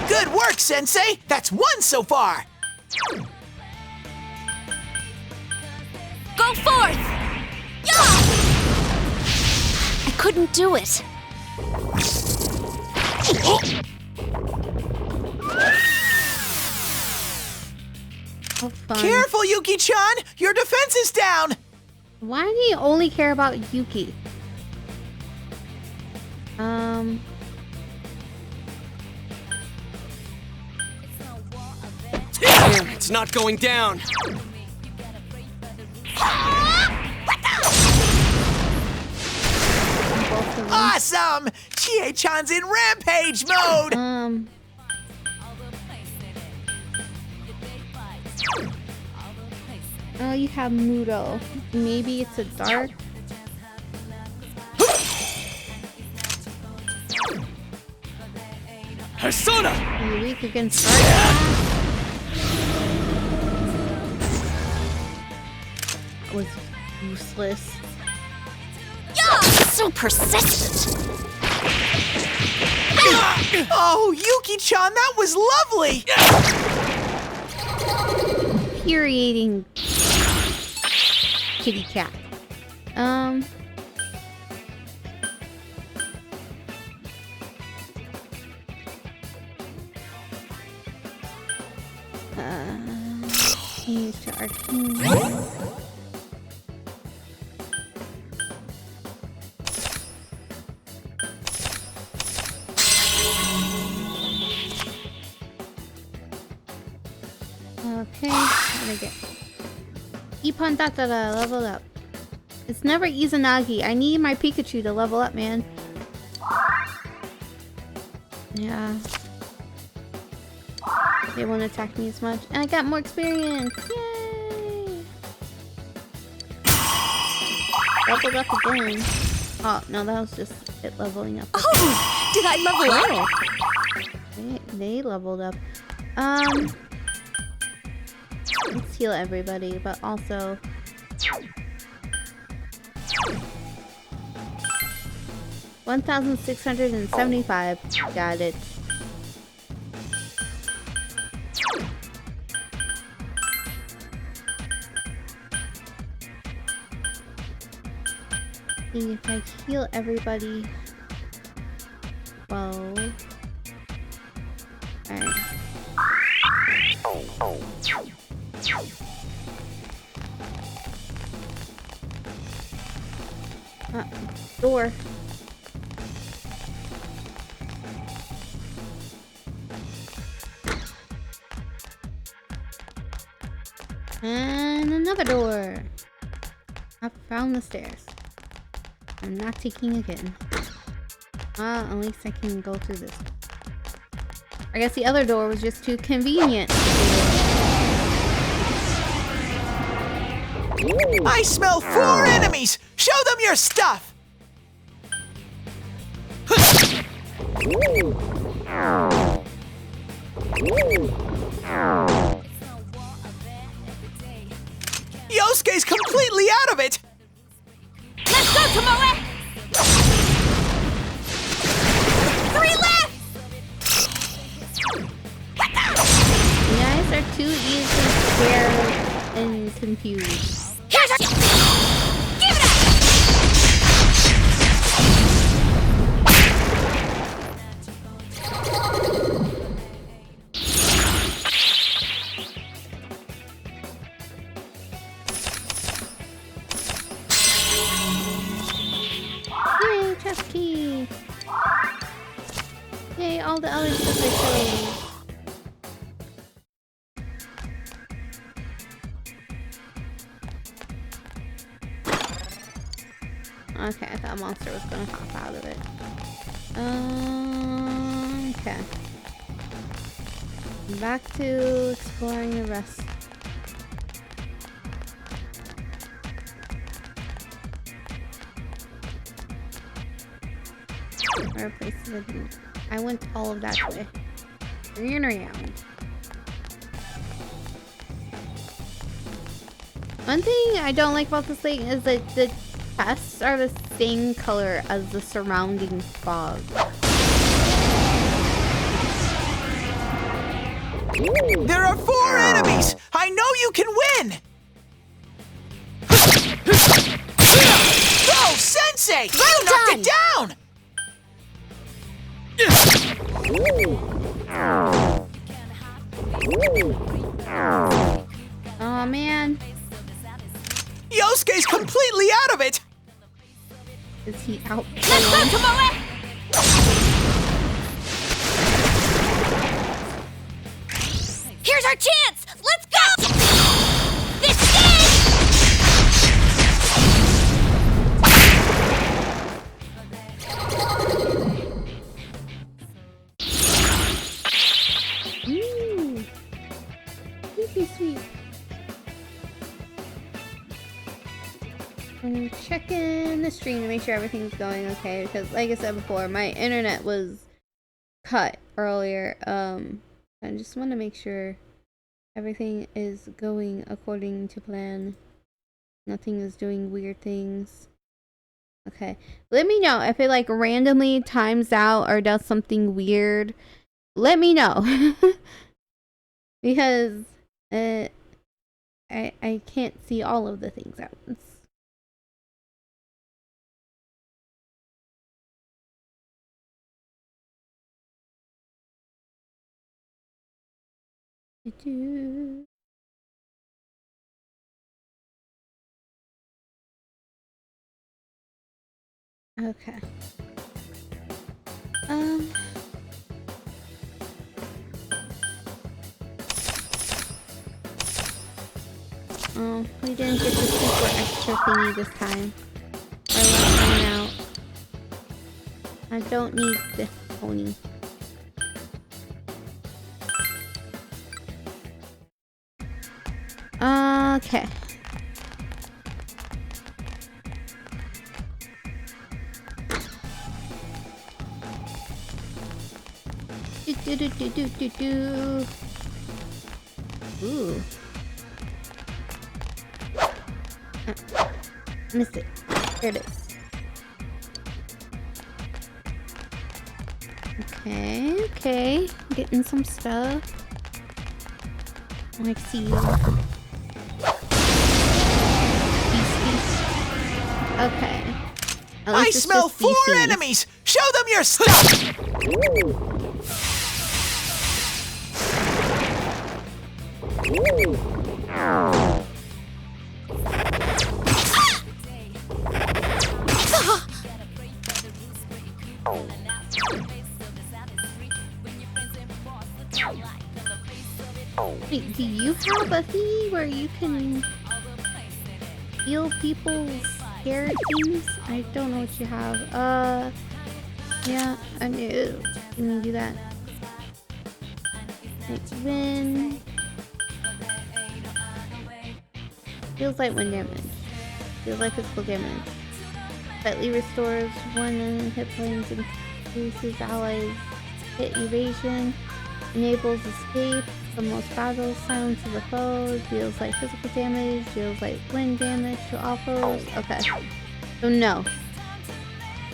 Good work, Sensei! That's 1 so far! Go forth! Yeah! I couldn't do it. How fun. Careful, Yuki-chan! Your defense is down! Why do you only care about Yuki? Damn, it's not going down. Both of them. Awesome! Chie-chan's in rampage mode! Oh, you have Mudo. Maybe it's a dark. Persona! Are you weak against dark? That was useless. Yeah! So persistent. Oh, Yuki-chan, that was lovely! Infuriating kitty cat. Change to arcane. Okay, what did I get? Ippon Tatara, level up. It's never Izanagi. I need my Pikachu to level up, man. Yeah. They won't attack me as much. And I got more experience! Yay! Leveled up again. Oh, no, that was just it leveling up. Oh! Did I level up? They leveled up. Let's heal everybody, but also... 1,675. Got it. See if I heal everybody. 12. Alright. Door. And another door. I found the stairs. I'm not taking again. At least I can go through this. I guess the other door was just too convenient. I smell 4 enemies! Show them your stuff! Yosuke's completely out of it! Let's go, Tomoe! 3 left! You guys are too easily scared and confused. Here's our... Give it up! Yes, key. Yay, all the other stuff I chose. Okay, I thought a monster was gonna hop out of it. Okay. Back to exploring the rest. There are places I went all of that way. Turn around. One thing I don't like about this lake is that the chests are the same color as the surrounding fog. There are 4 enemies! I know you can win! Go, Sensei! You knocked it down! Oh man. Yosuke's completely out of it! Is he out? Let's go, Tomoe! Here's our chance! Let's go! This Ooh. Sweet. I'm checking the stream to make sure everything's going okay because like I said before, my internet was cut earlier. I just want to make sure everything is going according to plan. Nothing is doing weird things. Okay. Let me know if it like randomly times out or does something weird. Let me know. Because I can't see all of the things at once. Okay. Oh, we didn't get the super extra thingy this time. Or let one out. I don't need this pony. Okay. Do. Ooh. Missed it. There it is. Okay. Getting some stuff. I see you. Okay. I smell 4 enemies! Show them your stuff! Wait, do you have a thingy where you can heal people's scare things? I don't know what you have. Yeah, I knew. Can you do that? Like win. Feels like 1 damage. Feels like physical damage. Slightly restores 1 hit points, increases allies' hit evasion, enables escape from most battles, silences the foe, deals like physical damage, deals like wind damage to all foes. Okay. So no.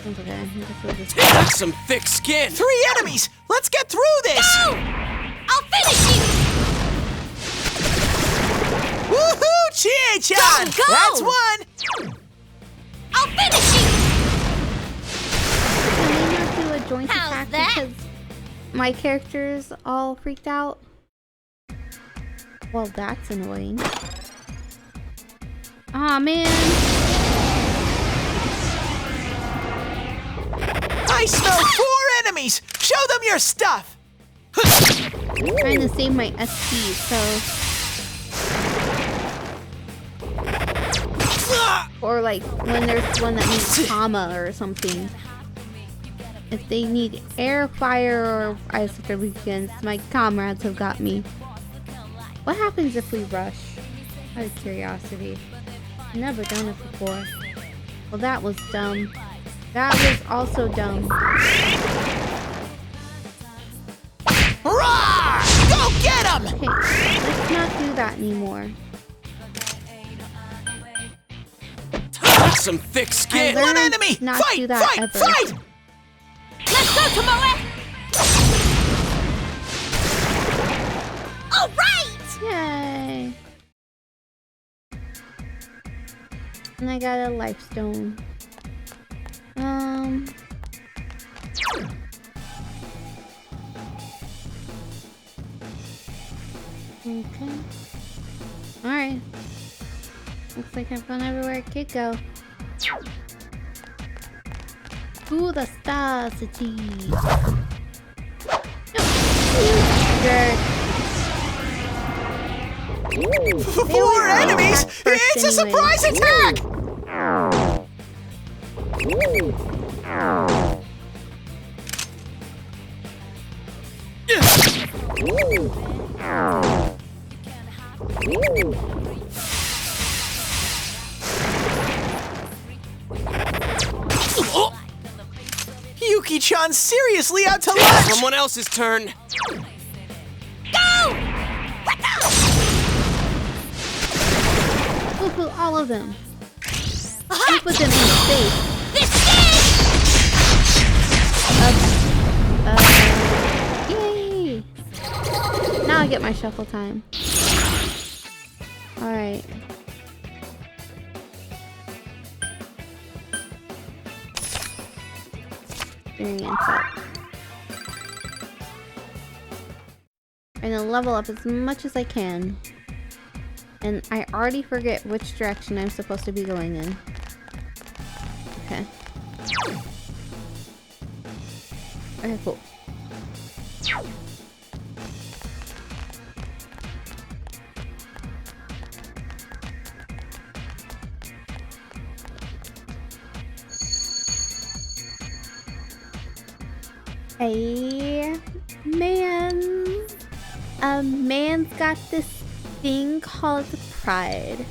That's okay. I guess we'll just... That's some thick skin! 3 enemies! Let's get through this! Go! I'll finish you! Woohoo! Chie-chan! Go! That's 1! I'll finish you! Can we not do a joint How's attack that? because my character's all freaked out? Well, that's annoying. Aw, man. I smell 4 enemies! Show them your stuff! Trying to save my SP, so... Or like when there's one that needs comma or something. If they need air, fire, or ice after weekends, my comrades have got me. What happens if we rush? Out of curiosity. Never done it before. Well, that was dumb. That was also dumb. Roar! Go get him! Okay, let's not do that anymore. Some thick I skin. learned One enemy! not Fight! do that Fight! ever. Fight! Let's go, Tomoe! All right! Yay! And I got a life stone. Okay. Alright. Looks like I've gone everywhere I could go. To the Star City. No, you jerk. They 4 were enemies! attacked first It's a anyway. surprise attack! Yuki-chan's seriously out to lunch! Someone else's turn. Woohoo, all of them. You put them in space. Yay! Now I get my shuffle time. Alright. Experience up. I'm gonna level up as much as I can. And I already forget which direction I'm supposed to be going in. Okay. Okay, cool. A man's got this thing called pride.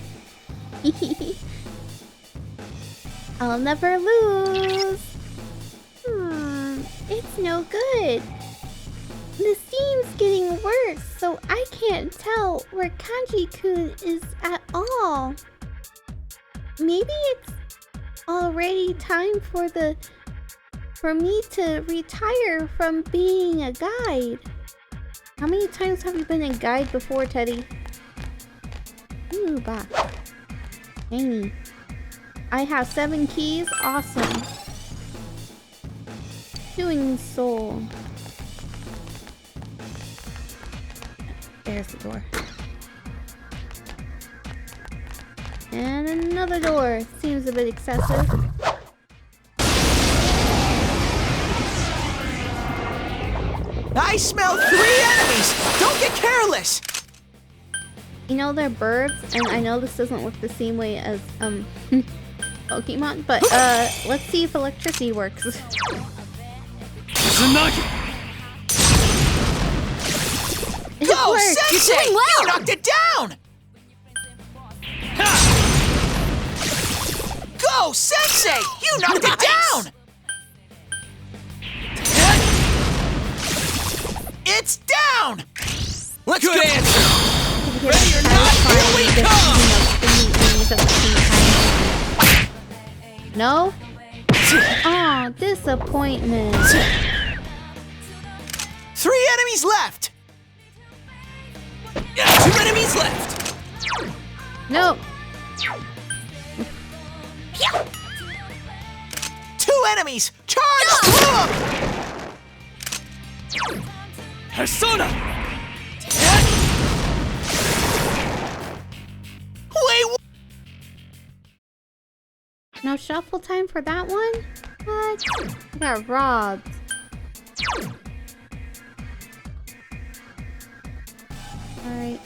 I'll never lose. It's no good. The scene's getting worse, so I can't tell where Kanji-kun is at all. Maybe it's already time for me to retire from being a guide. How many times have you been a guide before, Teddy? Ooh, bah. Dang. I have 7 keys. Awesome. Doing soul. There's the door. And another door. Seems a bit excessive. I smell 3 enemies! Don't get careless! You know, they're birds, and I know this doesn't work the same way as, Pokemon, but, let's see if electricity works. Go, works. Sensei! You're doing well. You knocked it down! Go, Sensei! You knocked it down! It's down! Let's go. Answer. Ready or not, here we come! No? Oh, disappointment. 3 enemies left! 2 enemies left. No. 2 enemies! Charge through 'em! Persona. Wait, No shuffle time for that one? What? I got robbed. Alright.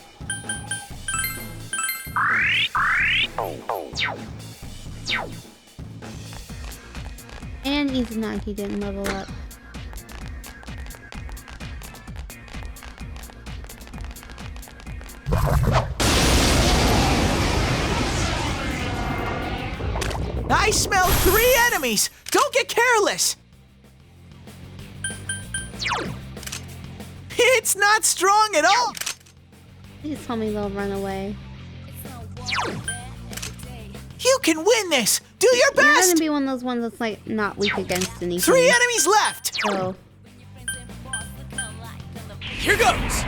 And Izanagi didn't level up. I smell 3 enemies! Don't get careless! It's not strong at all! Please tell me they'll run away. You can win this! Do your You're best! gonna be one of those ones that's like not weak against anything. 3 enemies left! So Here goes!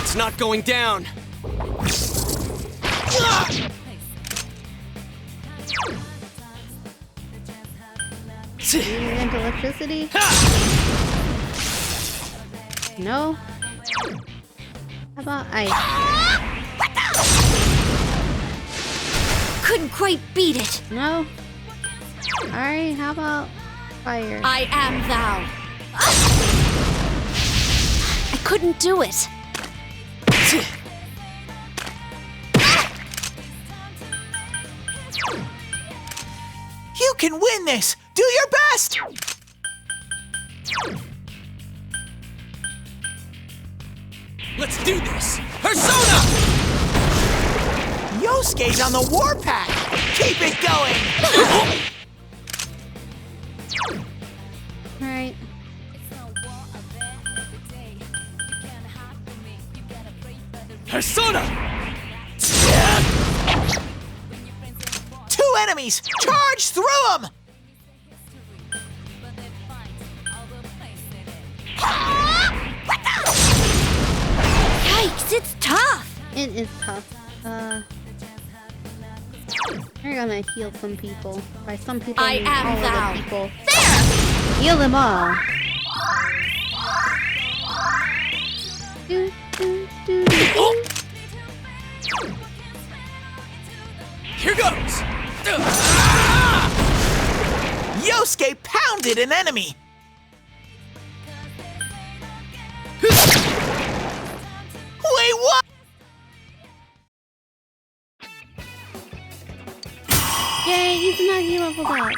It's not going down. you into electricity? No. How about ice? Couldn't quite beat it. No. Alright, how about fire? I am thou. I couldn't do it. You can win this! Do your best! Let's do this! Persona! Yosuke's on the warpath! Keep it going! Alright. Persona! 2 enemies! Charge through them! Yikes, it's tough. It is tough. We're gonna heal some people. By some people, I mean am all thou. of the people. There! Heal them all. Do, do, do, do. Here goes! Yosuke pounded an enemy! Wait, what? Yay, Izanagi leveled up.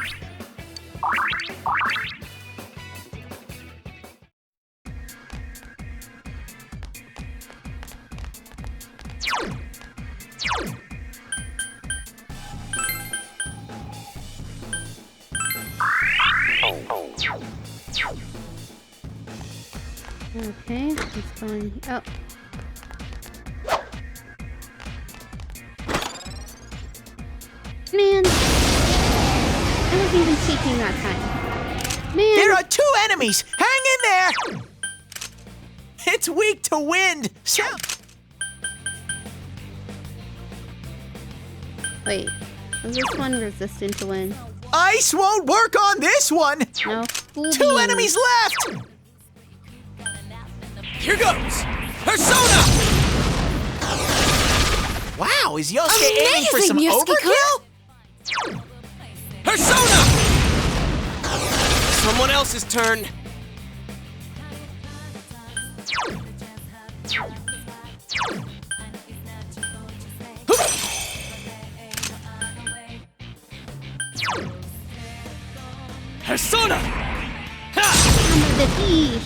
Okay, it's going up. Man, I wasn't even taking that time. Man, There are 2 enemies! Hang in there! It's weak to wind! So wait, is this one resistant to wind? ice won't work on this one! No. Fool 2 me. enemies left! Here goes! Persona! Wow, is Yosuke aiming for some Amazing, Yosuke-kun. overkill? Persona! Someone else's turn. Persona! Ha! I'm the thief.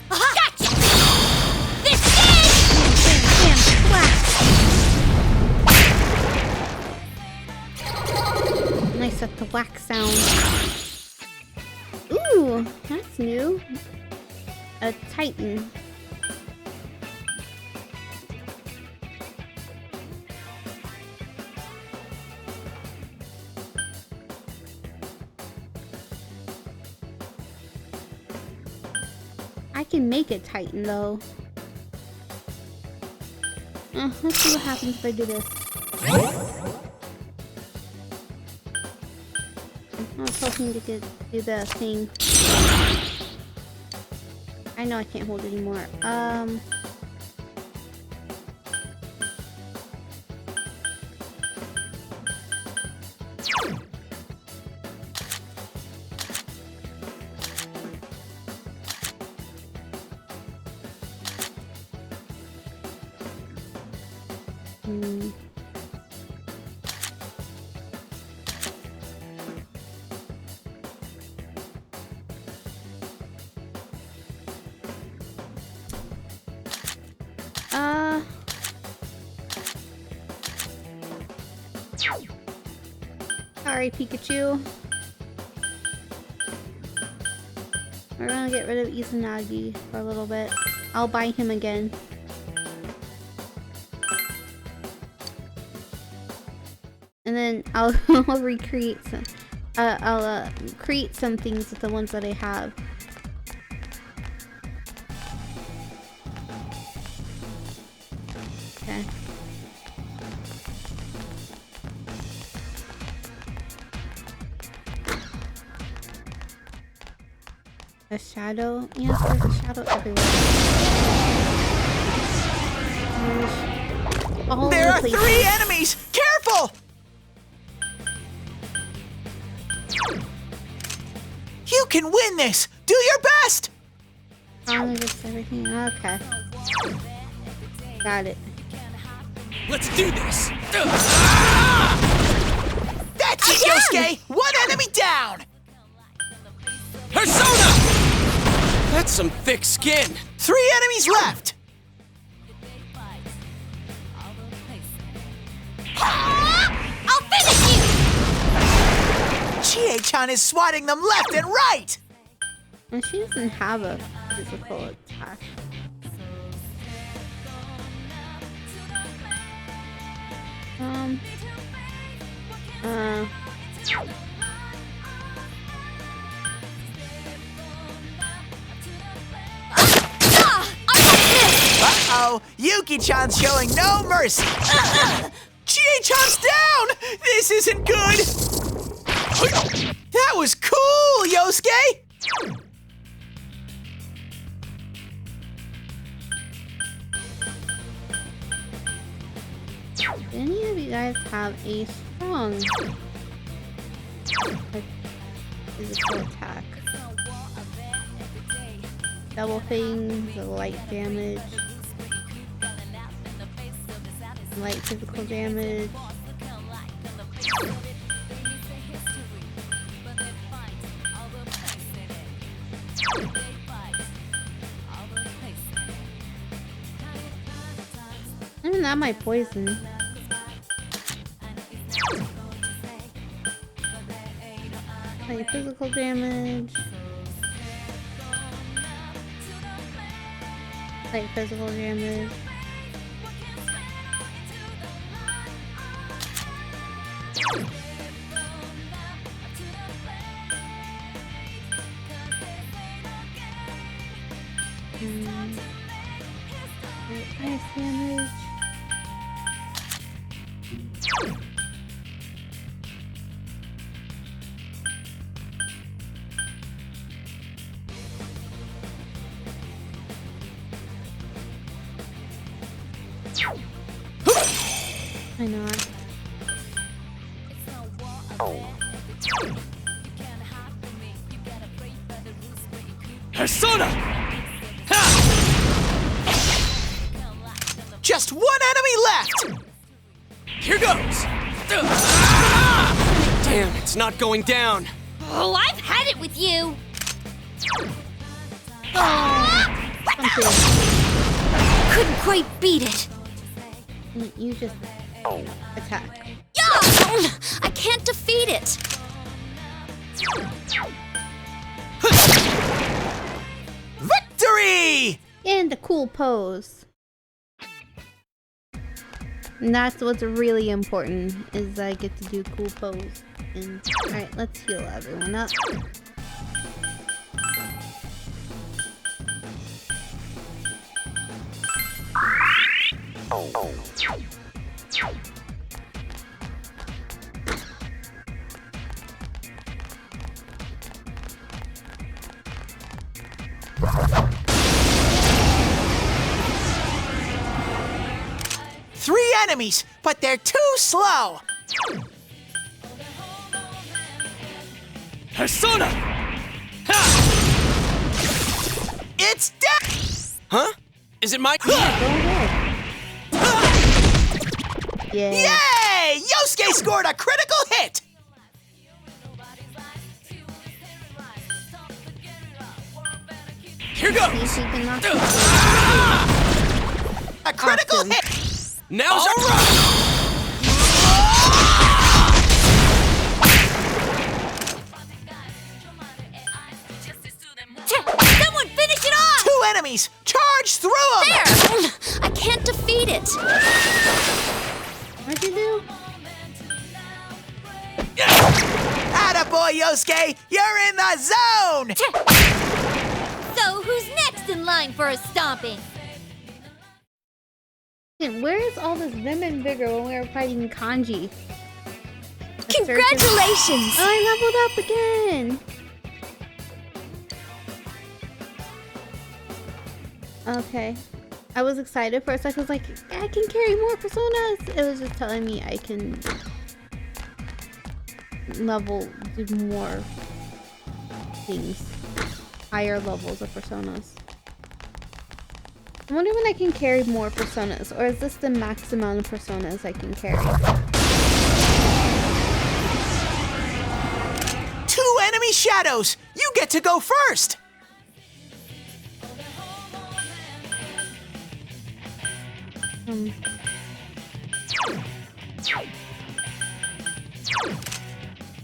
Gotcha! This is! Bam, bam, whack. Nice at the whack sound. Ooh, that's new. A Titan. I can make a Titan though. Let's see what happens if I do this. I was hoping to do the thing. I know I can't hold it anymore. Hmm. Sorry, Pikachu. We're gonna get rid of Izanagi for a little bit. I'll buy him again. And then I'll recreate some. I'll create some things with the ones that I have. Okay. A shadow? Yes, there's a shadow everywhere. All There are the 3 places. enemies! Careful! You can win this! Do your best! Strong against everything. Okay. Got it. Let's do this! That's it, Yosuke! 1 enemy down! Persona! That's some thick skin. 3 enemies left! I'll finish you! Chie-chan is swatting them left and right! And she doesn't have a physical attack. Uh-oh! Yuki-chan's showing no mercy! Chie-chan's down! This isn't good! That was cool, Yosuke! Do any of you guys have a strong physical attack? Double thing, the light damage. Light physical damage. Isn't that my poison? Light physical damage. Light physical damage. Ice damage. I know. Persona! Ha! Just 1 enemy left! Here goes! Damn, it's not going down. Oh, I've had it with you! Couldn't quite beat it. You just attack. Yeah! I can't defeat it! Victory! And a cool pose. And that's what's really important, is I get to do cool pose. And alright, let's heal everyone up. Three enemies, but they're too slow! Persona! Ha! It's dead! Huh? Is it my... Go ahead. Yeah. Yay! Yosuke scored a critical hit! Here See goes! if he can knock it A critical Awesome. hit! Now's our Someone finish it off! 2 enemies! Charge through them! There! I can't defeat it. What'd you do? Attaboy, Yosuke! You're in the zone! So, who's next in line for a stomping? Where is all this vim and vigor when we were fighting Kanji? Congratulations! Oh, I leveled up again! Okay. I was excited for a second. I was like, I can carry more personas! It was just telling me I can do more things. Higher levels of personas. I wonder when I can carry more personas, or is this the max amount of personas I can carry? 2 enemy shadows! You get to go first!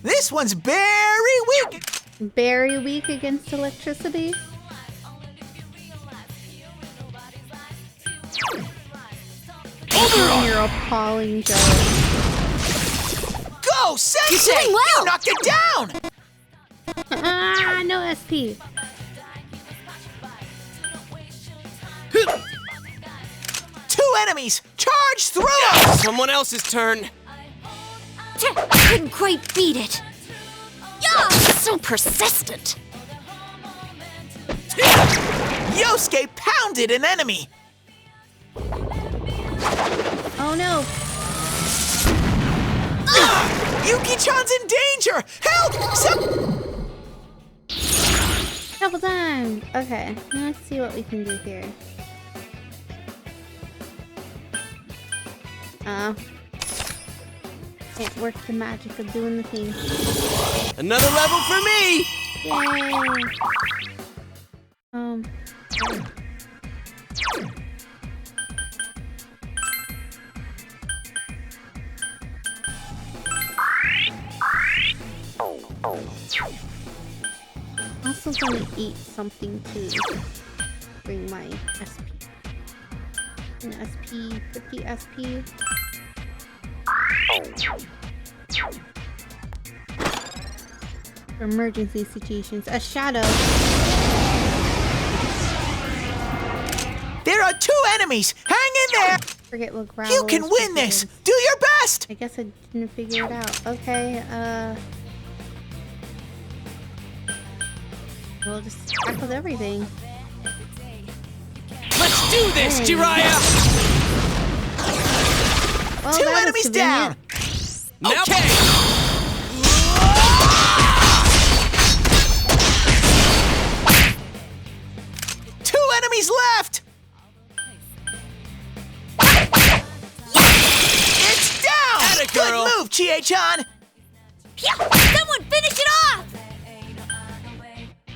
This one's very weak! Very weak against electricity. Oh, you're appalling, Joe. Go, Sensei! You're doing well. You knocked it down! Ah, no SP. 2 enemies! Charge through them! someone else's turn. I couldn't quite beat it. Yeah! So persistent. Yosuke pounded an enemy! Oh no. Yuki-chan's in danger! Help! Couple times. Okay, let's see what we can do here. Can't work the magic of doing the thing. Another level for me! Yay! Also gonna eat something to bring my SP. An SP, 50 SP. For emergency situations. A shadow. There are 2 enemies! Hang in there! Forget what gravel You can is win this! is. Do your best! I guess I didn't figure it out. Okay, we'll just stack with everything. Let's do this, Jiraiya! Well, 2 that was enemies convenient. down! Now Okay. 2 enemies left! It's down! Atta girl. Good move, Chie-chan! Someone finish it off!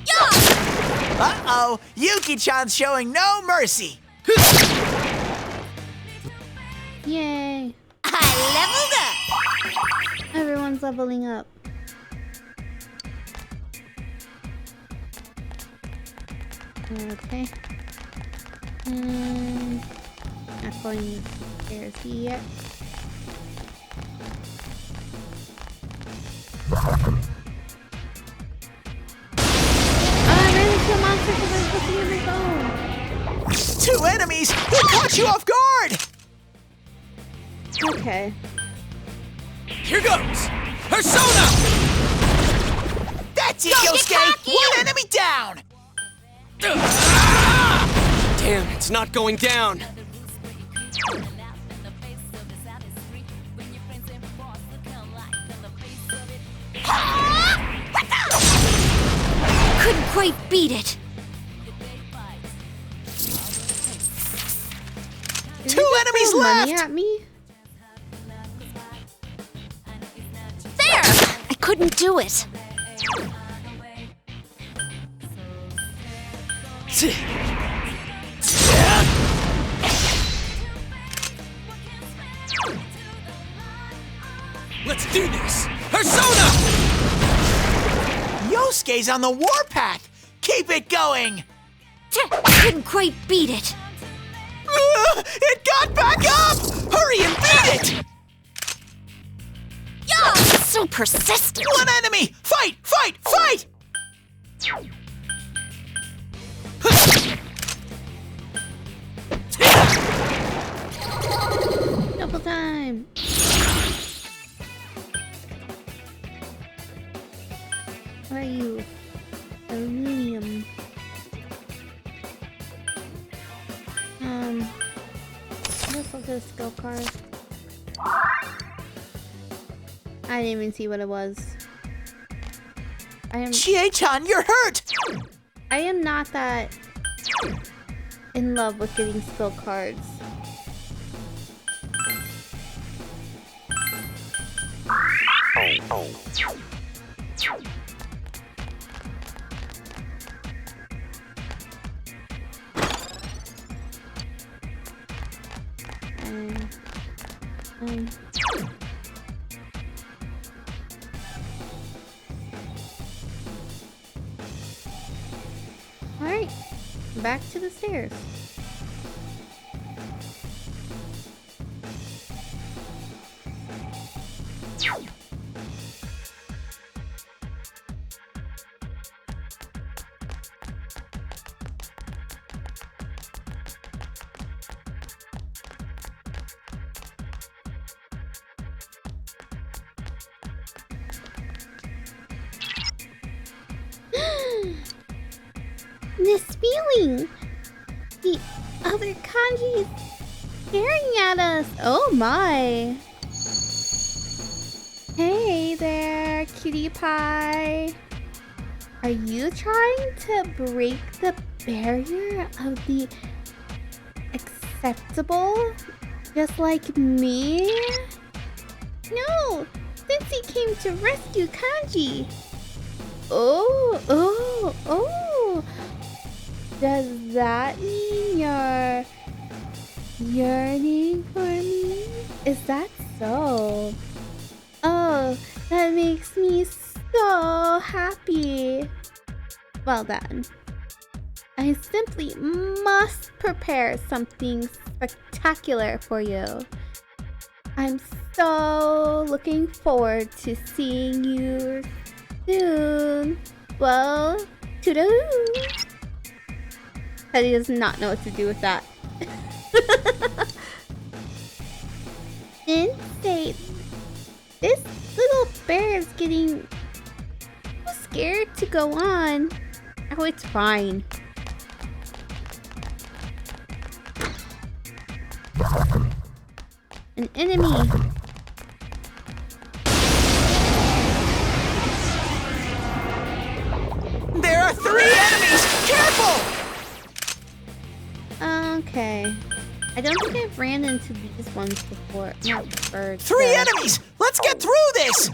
Yeah! Uh-oh, Yuki-chan's showing no mercy! Yay! I leveled up! Everyone's leveling up. Okay. Not going upstairs yet. I ran into a monster because I was looking at my phone. 2 enemies! They caught you off guard! Okay. Here goes! Persona! That's it, Don't get Yosuke! cocky! 1 enemy down! Damn, it's not going down. Couldn't quite beat it. Did 2 you just enemies throw money left! at me? couldn't do it. Let's do this! Persona! Yosuke's on the warpath! Keep it going! Couldn't quite beat it. It got back up! Hurry and beat it! Yeah, so persistent. One enemy! Fight! Fight! Fight! Double time. Where are you? Aluminum. Let's look at the skill card. I didn't even see what it was. Chie-chan, you're hurt! I am not that in love with getting skill cards. Alright, back to the stairs. This feeling! The other kanji's staring at us! Oh my! Hey there, cutie pie! Are you trying to break the barrier of the acceptable? Just like me? No! Sensei came to rescue Kanji! Oh! Does that mean you're yearning for me? Is that so? Oh, that makes me so happy. Well done. I simply must prepare something spectacular for you. I'm so looking forward to seeing you soon. Well, toodaloo. Teddy does not know what to do with that. Sensei, this little bear is getting so scared to go on. Oh, it's fine. An enemy. There are 3 enemies! Careful! Okay. I don't think I've ran into these ones before. Not birds. 3 enemies! Let's get through this!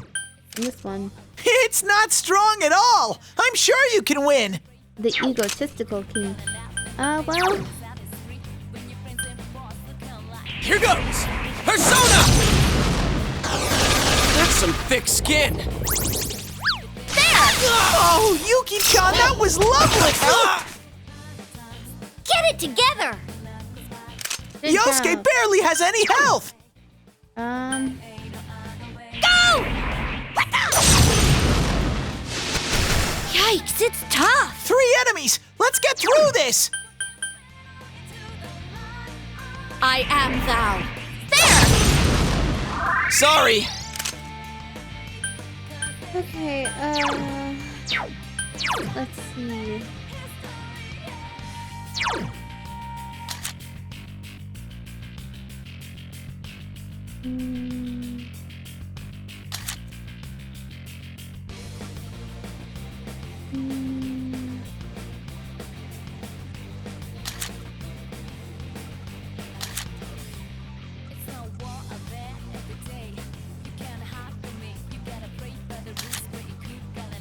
And this one. It's not strong at all! I'm sure you can win! The egotistical king. Well. Here goes! Persona! That's some thick skin! There! Oh, Yuki-chan, that was lovely! Get it together! Good Yosuke job. barely has any health! Go! What the? Yikes, it's tough! 3 enemies! Let's get through this! I am thou. There! Sorry! Okay, let's see.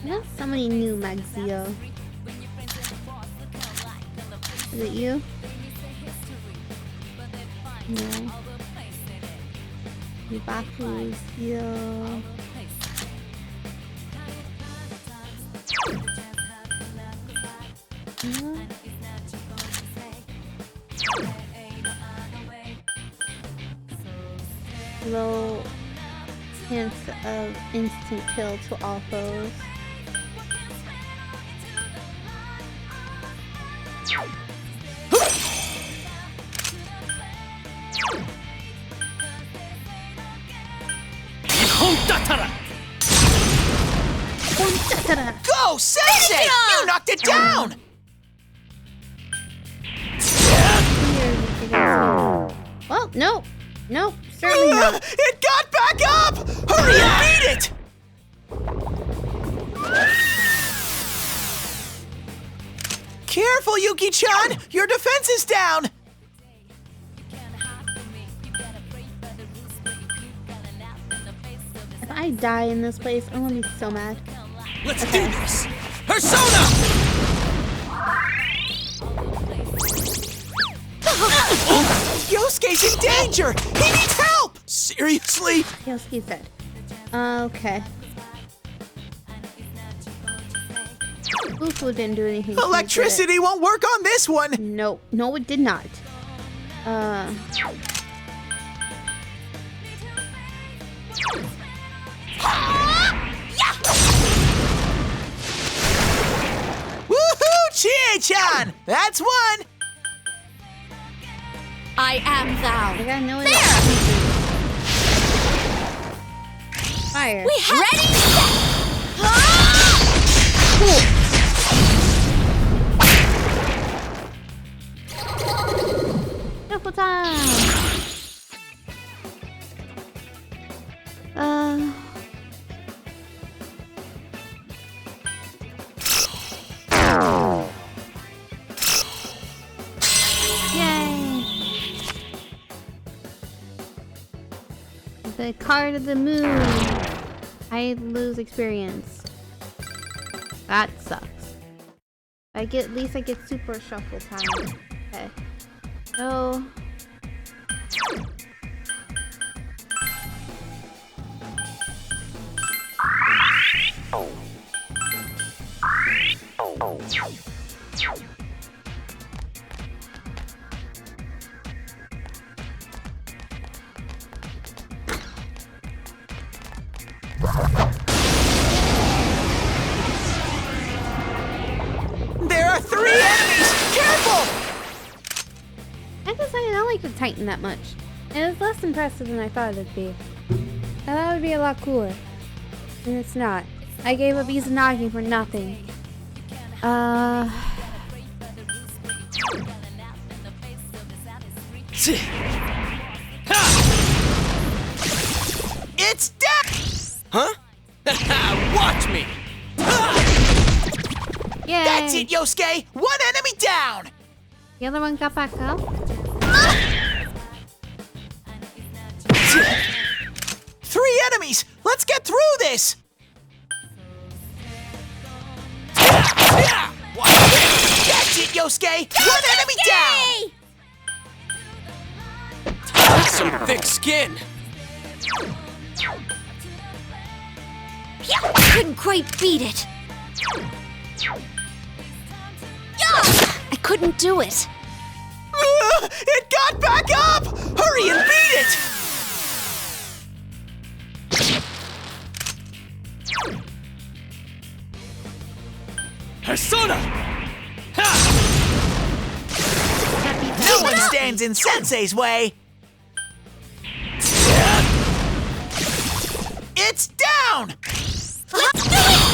There's somebody new, Magzio. Is it you? No. Yubaku is here. Low chance of instant kill to all foes. Go, Sensei! You knocked it down! Well, nope. Nope, certainly not. It got back up! Hurry and beat it! Careful, Yuki-chan! Your defense is down! If I die in this place, I'm gonna be so mad. Let's do this! Persona! Yosuke's in danger! He needs help! Seriously? Yosuke's dead. Okay. Fufu didn't do anything. Electricity won't work on this one! Nope. No, it did not. Woohoo, Chie-chan! That's one! I am I thou. gotta know what it is. Fire. We have ready, set. Triple time. Yay! The card of the moon. I lose experience. That sucks. At least I get super shuffle time. Okay. So There are 3 enemies! Careful! I decided I don't like the Titan that much. And it's less impressive than I thought it'd be. I thought it would be a lot cooler. And it's not. I gave up Izanagi for nothing. It's dead! Huh? Watch me! Yay! That's it, Yosuke! 1 enemy down! The other one got back up. 3 enemies! Let's get through this! That's it, Yosuke! 1 enemy down! Some thick skin! Couldn't quite beat it. I couldn't do it. It got back up! Hurry and beat it! Persona! No one stands in Sensei's way! It's down! Let's do it!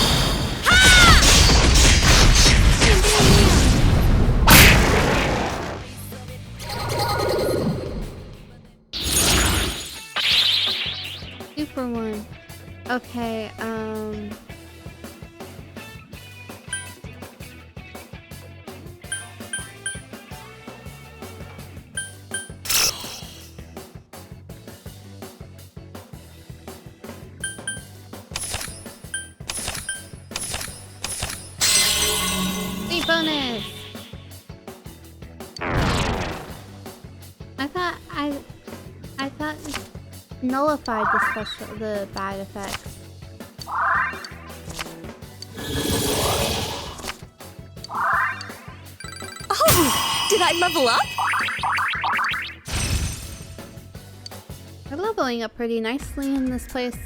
Super one. Okay, nullified the bad effects. Oh, did I level up? We're leveling up pretty nicely in this place.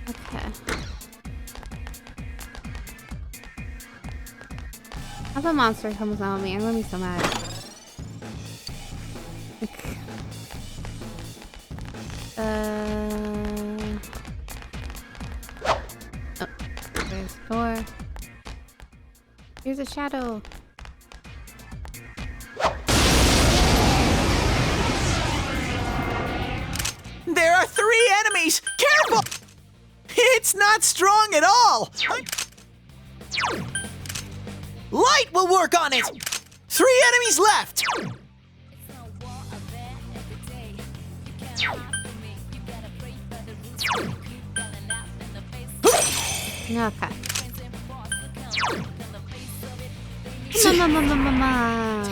Okay. If a monster comes out of me, I'm gonna be so mad. Okay. Oh, there's a door. Here's a shadow. There are 3 enemies! Careful! It's not strong at all! Light will work on it! 3 enemies left! Okay. Ma.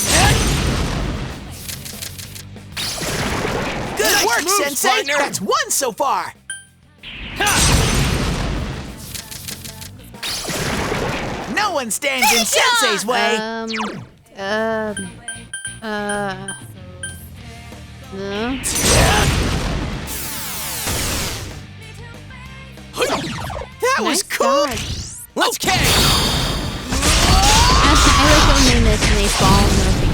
Good work, moves, Sensei! partner. That's 1 so far! No one stands in Sensei's way! No. That was Nice cool! dodge. Let's kick! I like when they miss and they fall in their faces.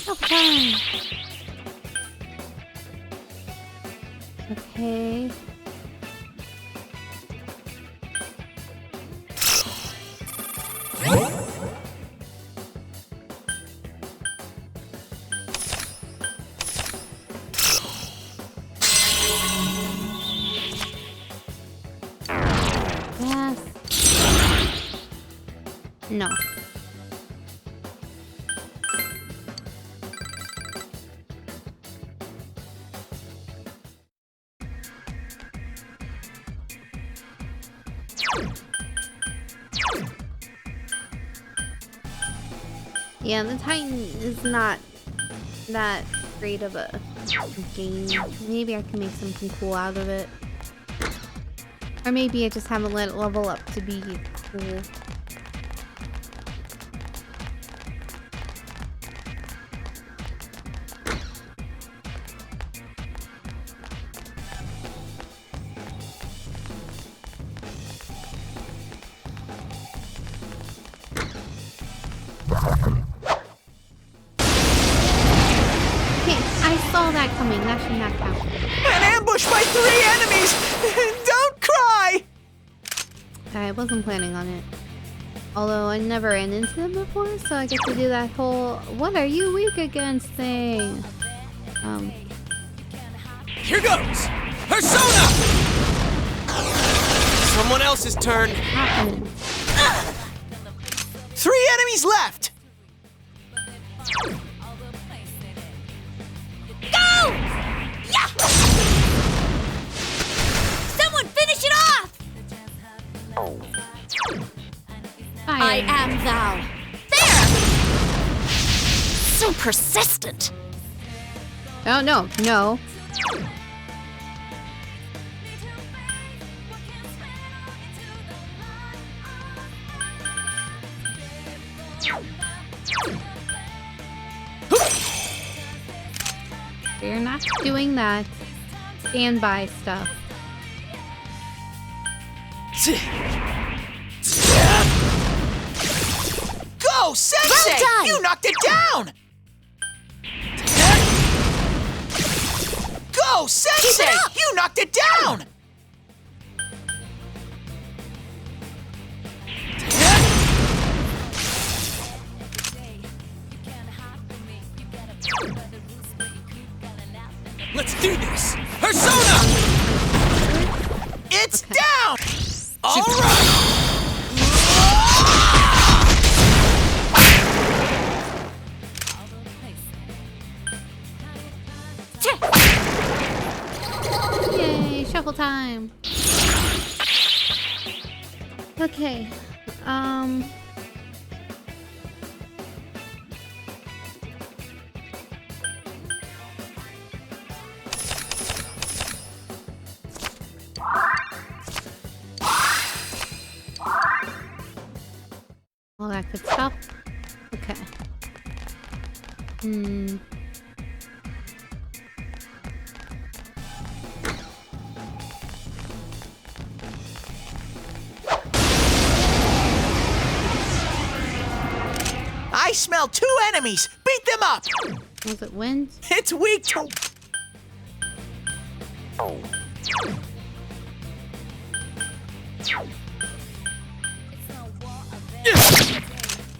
Okay. Okay. Yes. No. Yeah, the Titan is not that great of a game. Maybe I can make something cool out of it. Or maybe I just haven't let it level up to be cool. Okay, I saw that coming. That should not count. An ambush by 3 enemies! Don't cry! I wasn't planning on it. Although I never ran into them before, so I get to do that whole "what are you weak against" thing. Here goes! Persona! Someone else's turn. Happening. 3 enemies left! Go! Yeah! Someone finish it off! Fire. I am thou. There! So persistent. Oh no, no. We're not doing that standby stuff. Go, Sensei! Well done! You knocked it down! Go, Sensei! Keep it up! You knocked it down! Let's do this! Persona! It's down! All right! Yay, shuffle time. Okay. that good stuff. Okay. I smell 2 enemies. Beat them up. Was it wind? It's weak to...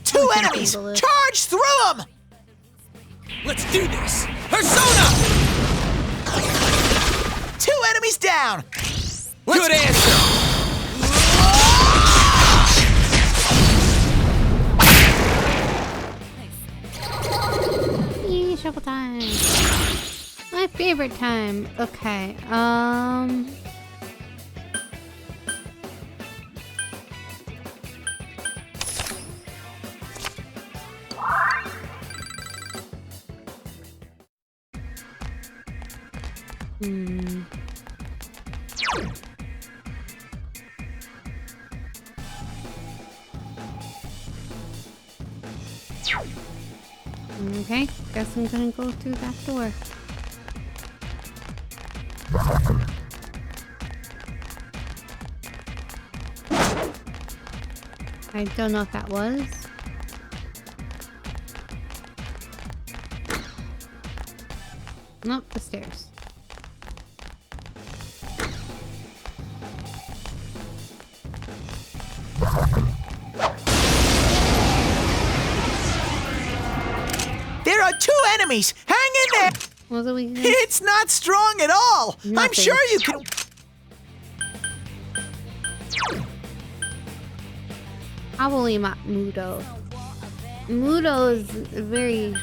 Two enemies! handle it. Charge through them! Let's do this! Persona! 2 enemies down! Good answer! Yee, shuffle time. My favorite time. Okay. Okay, guess I'm gonna go through that door. I don't know if that was. Nope, the stairs. There are 2 enemies! Hang in there! Was it weakness? It's not strong at all! I'm Nothing. sure you can... Probably not Mudo. Mudo is a very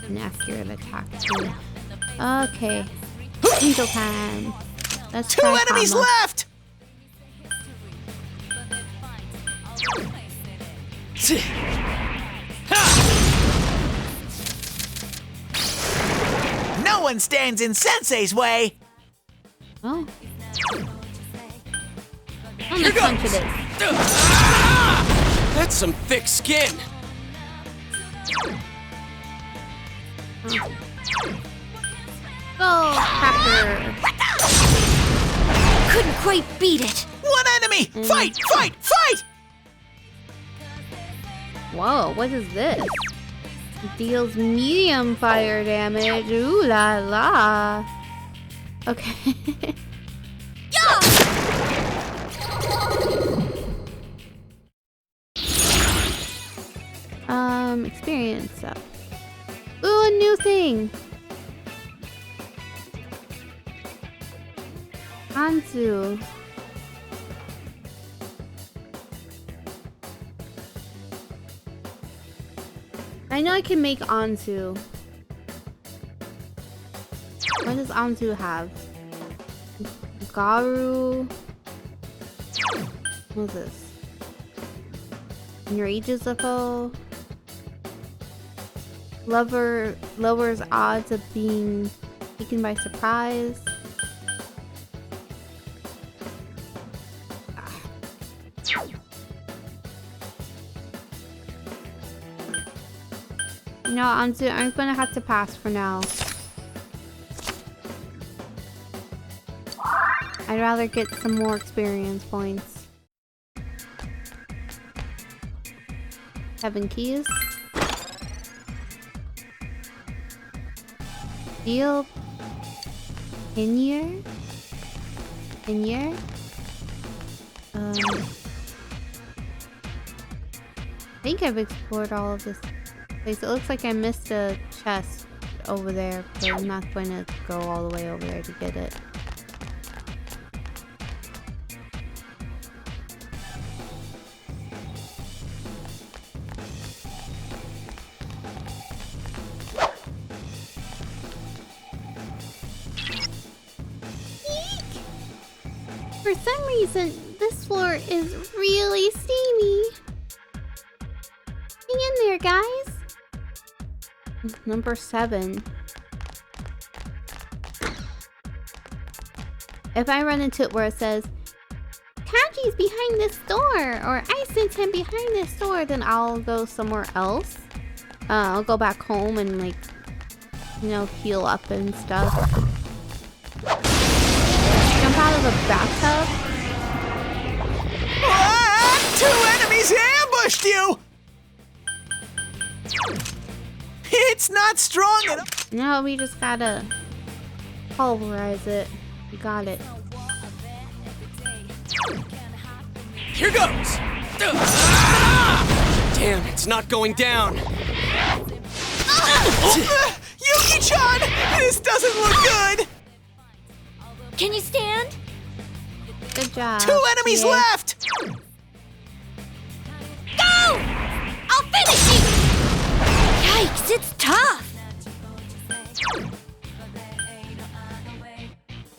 inaccurate attack too. Okay. Angel time. Let's 2 try enemies Kama. left! No one stands in Sensei's way! Oh. How much punch it is? That's some thick skin! Go, Cracker! Couldn't quite beat it. 1 enemy! Fight! Fight! Fight! Whoa, what is this? Deals medium fire damage. Ooh la la. Okay. Experience stuff. Ooh, a new thing. Anzu. I know I can make Anzu. What does Anzu have? Garu. What is this? Enrages a foe. Lover lowers odds of being taken by surprise. No, I'm gonna have to pass for now. I'd rather get some more experience points. 7 keys. Deal. In here. I think I've explored all of this place. It looks like I missed a chest over there, but I'm not going to go all the way over there to get it. For some reason, this floor is really steamy. Hang in there, guys. Number 7. If I run into it where it says, "Can't Yuki's behind this door, or I sent him behind this door, then I'll go somewhere else. I'll go back home and like, you know, heal up and stuff. Jump out of a bathtub. Ah, 2 enemies ambushed you! It's not strong enough. No, we just gotta pulverize it. We got it. Here goes! Damn, it's not going down. Yuki-chan! This doesn't look good! Can you stand? Good job. 2 enemies Yeah. left! Go! I'll finish you! Yikes, it's tough!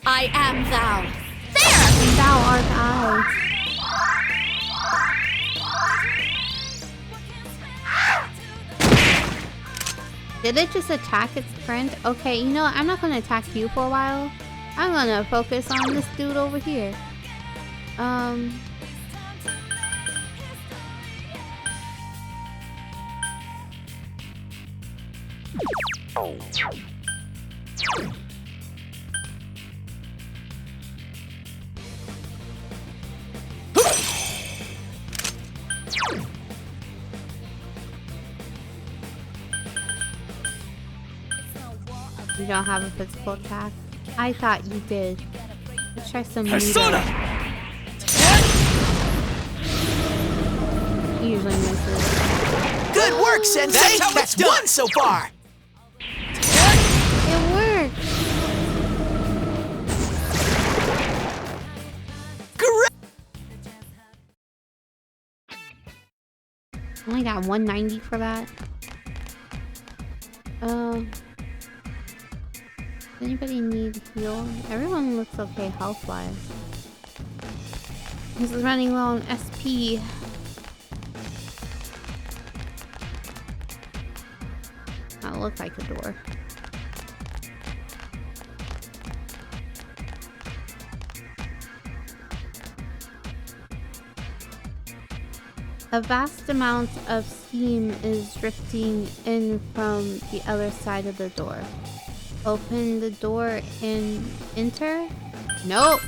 I am thou. There! Thou art I. Did it just attack its friend? Okay, you know what? I'm not gonna attack you for a while. I'm gonna focus on this dude over here. You don't have a physical attack? I thought you did. Let's try some Persona! He usually misses. Good work, Sensei! That's how it's done. 1 so far! It worked! Great! Only got 190 for that. Does anybody need heal? Everyone looks okay health-wise. This is running low on SP. That looks like a door. A vast amount of steam is drifting in from the other side of the door. Open the door and enter? Nope.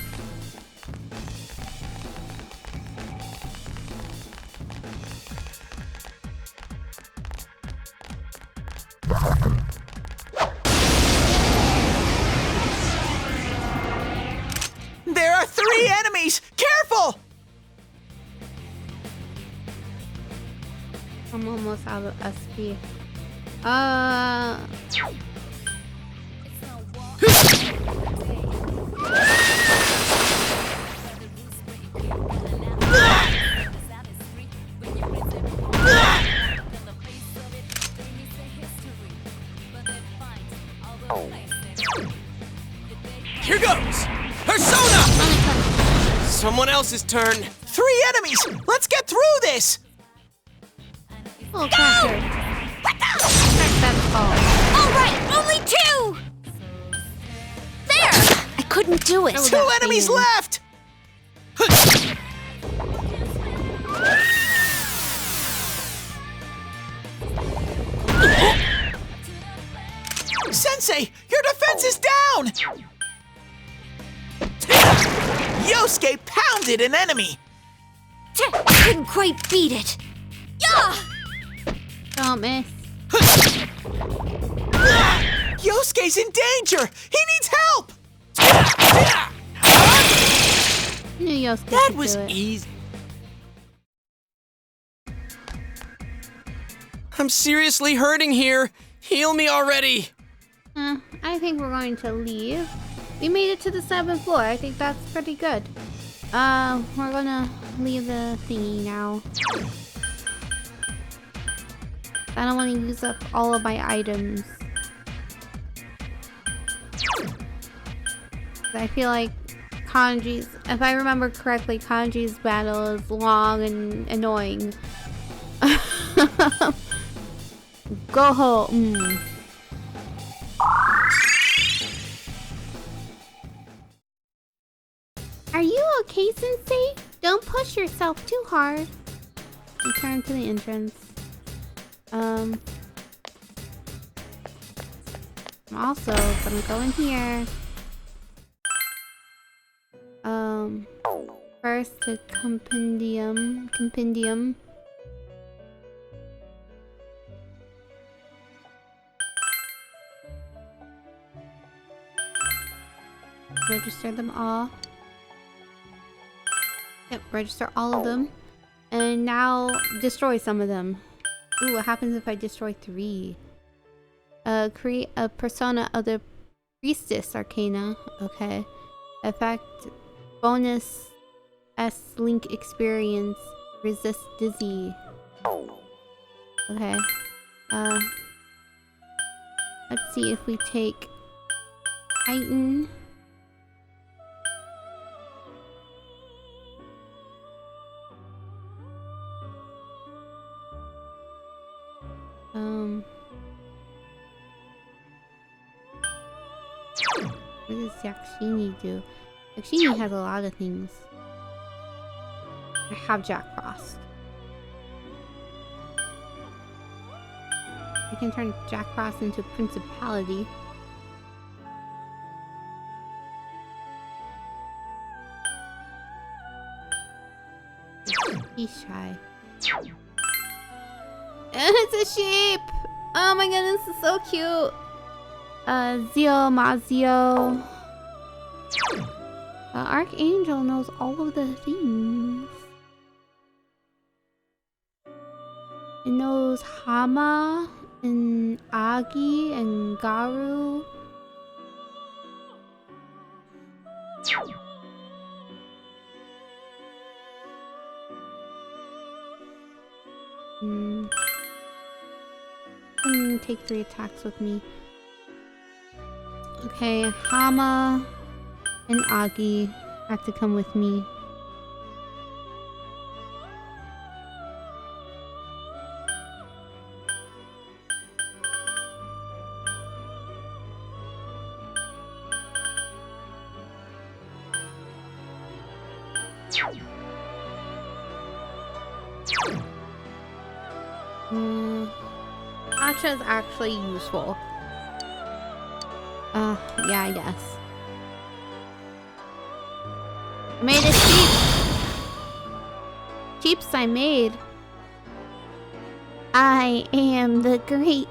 There are 3 enemies! Careful! I'm almost out of SP. Here goes! Persona! Someone else's turn. 3 enemies! Let's get through this! Oh, cracker. That's all. Alright, only 2! There! I couldn't do it. 2 enemies left! Sensei, your defense is down! Yosuke pounded an enemy! Couldn't quite beat it. Yeah! Don't miss. Yosuke's in danger! He needs help! I knew Yosuke That could was do it. easy. I'm seriously hurting here. Heal me already. I think we're going to leave. We made it to the 7th floor. I think that's pretty good. We're gonna leave the thingy now. I don't want to use up all of my items. I feel like Kanji's, if I remember correctly, Kanji's battle is long and annoying. Go home. Are you okay, Sensei? Don't push yourself too hard. Return to the entrance. I'm also gonna go in here. First to compendium. Register them all. Yep, register all of them. And now destroy some of them. Ooh, what happens if I destroy 3? Create a persona of the priestess arcana. Okay. Effect bonus S-link experience. Resist dizzy. Okay. Let's see if we take Titan. What does Yakshini do? Yakshini has a lot of things. I have Jack Frost. I can turn Jack Frost into Principality. He's shy. It's a sheep! Oh my goodness, it's so cute! Zio Mazio. Archangel knows all of the things. It knows Hama and Agi and Garu. Take 3 attacks with me. Okay, Hama and Agi have to come with me. Acha is actually useful. Yeah, I guess. I made a sheep! Sheeps I made. I am the great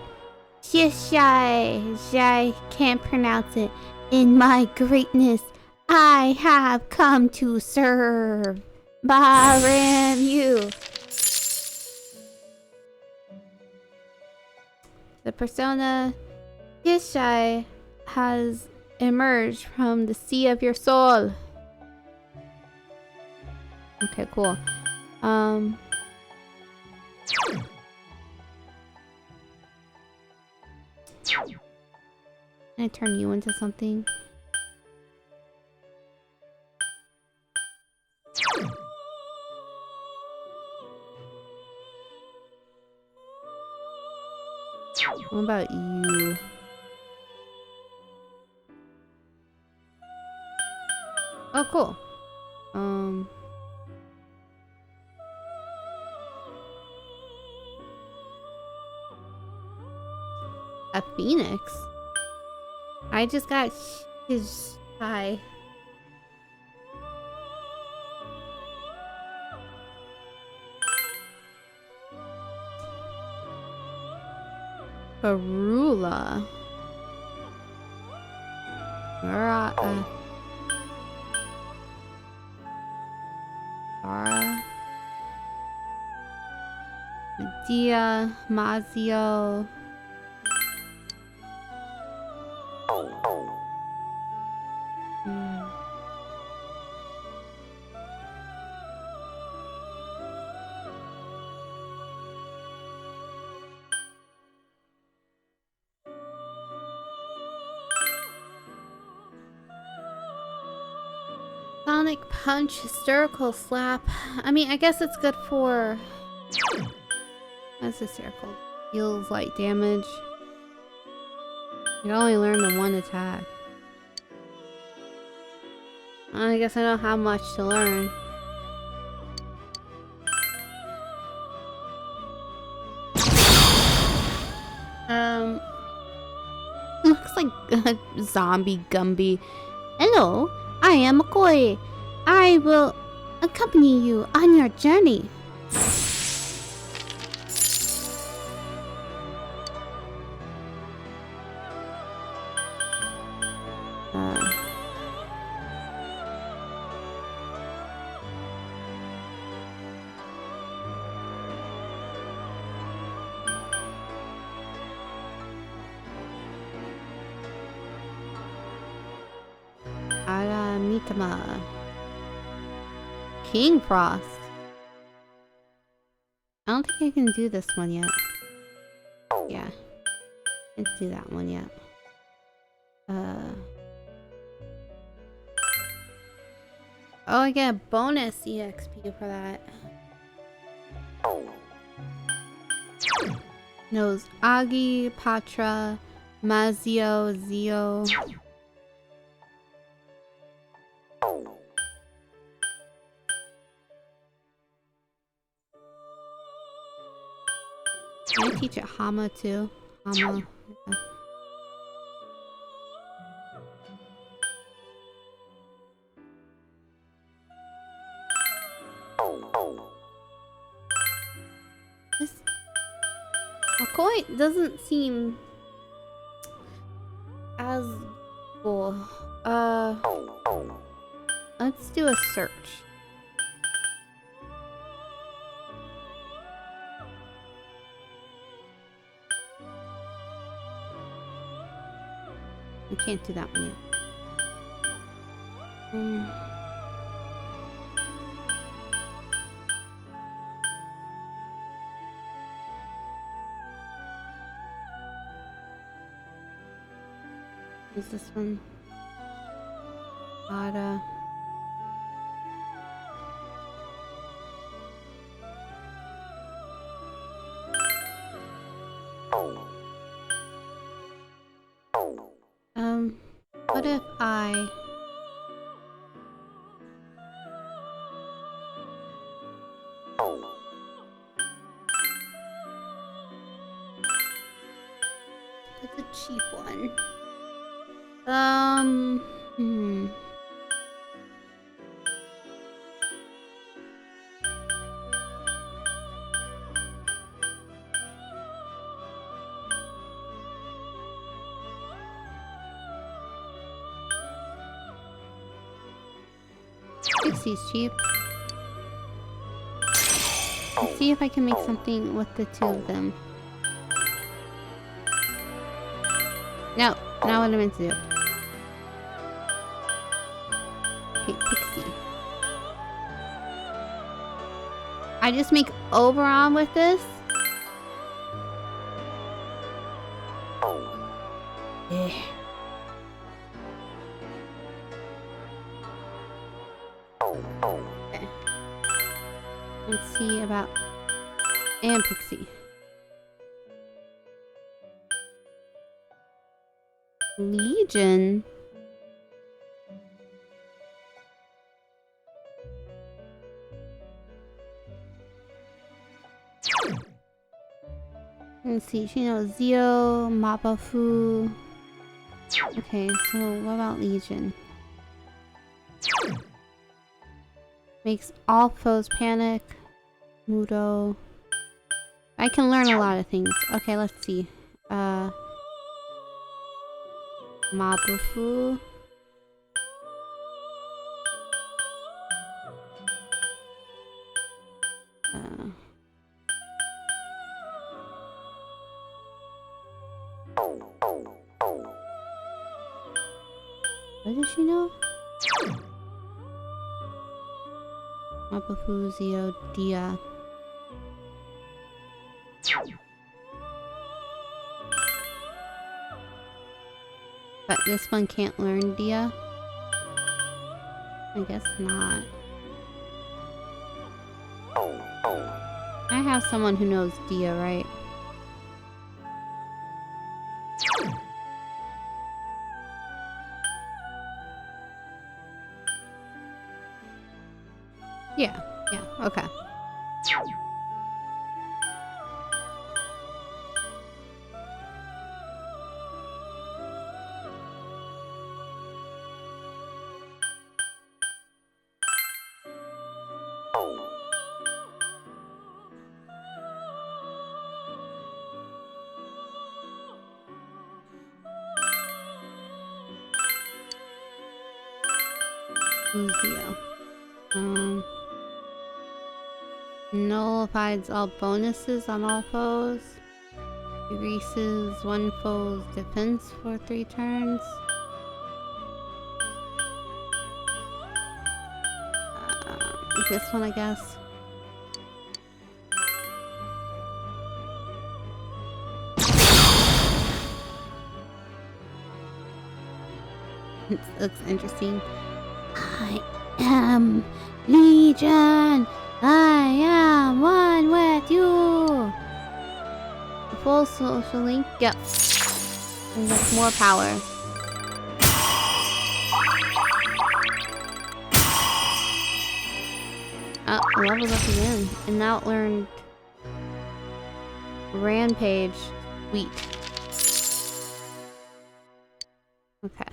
Shishai. I can't pronounce it. In my greatness, I have come to serve. Baram you. The persona Shishai has emerged from the sea of your soul. Okay, cool. Can I turn you into something? What about you? Oh, cool. A phoenix? I just got his eye. Barula. Medea, Mazio. Sonic Punch, Hysterical Slap. I mean, I guess it's good for... What's hysterical? Deals light damage. You can only learn the 1 attack. I guess I don't have much to learn. looks like a zombie Gumby. Hello, I am McCoy. I will accompany you on your journey. Aramitama. King Frost. I don't think I can do this one yet. Yeah. Can't do that one yet. Oh, I get a bonus EXP for that. Knows Agi, Patra, Mazio, Zio. Can I teach it Hama too? Hama. Yeah. This McCoy doesn't seem as cool. Let's do a search. I can't do that one yet. Is this one? Ada. What if I... It's a cheap one. Pixie's cheap. Let's see if I can make something with the two of them. No, not what I meant to do. Okay, Pixie. I just make Oberon with this? Yeah. Okay. Let's see about... And Pixie. Legion? Let's see, she knows Zio, Mapafu. Okay, so what about Legion? Makes all foes panic. Mudo. I can learn a lot of things. Okay, let's see. Mabufu. What does she know? Mabufu, Zio, Dia. But this one can't learn Dia? I guess not. I have someone who knows Dia, right? Yeah, okay. Luzio. Nullifies all bonuses on all foes. Decreases one foe's defense for 3 turns. This one, I guess. It looks interesting. I am Legion. I am one with you. Full social link. Yep. And that's more power. Oh, leveled up again. And now it learned Rampage. Sweet. Okay.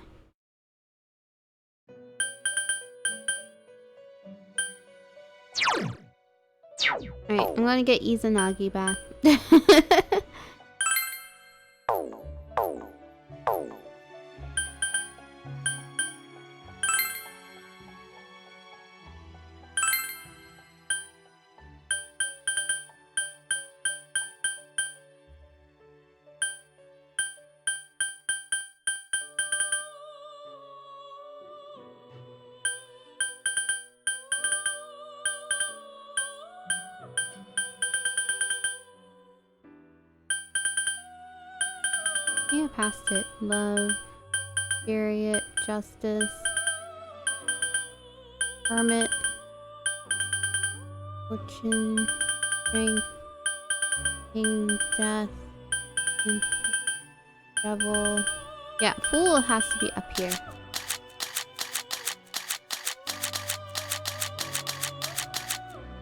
Alright, I'm gonna get Izanagi back. Yeah, past it. Love, Chariot, Justice, Hermit, Fortune, Strength, King, Death, and Devil. Yeah, Fool has to be up here.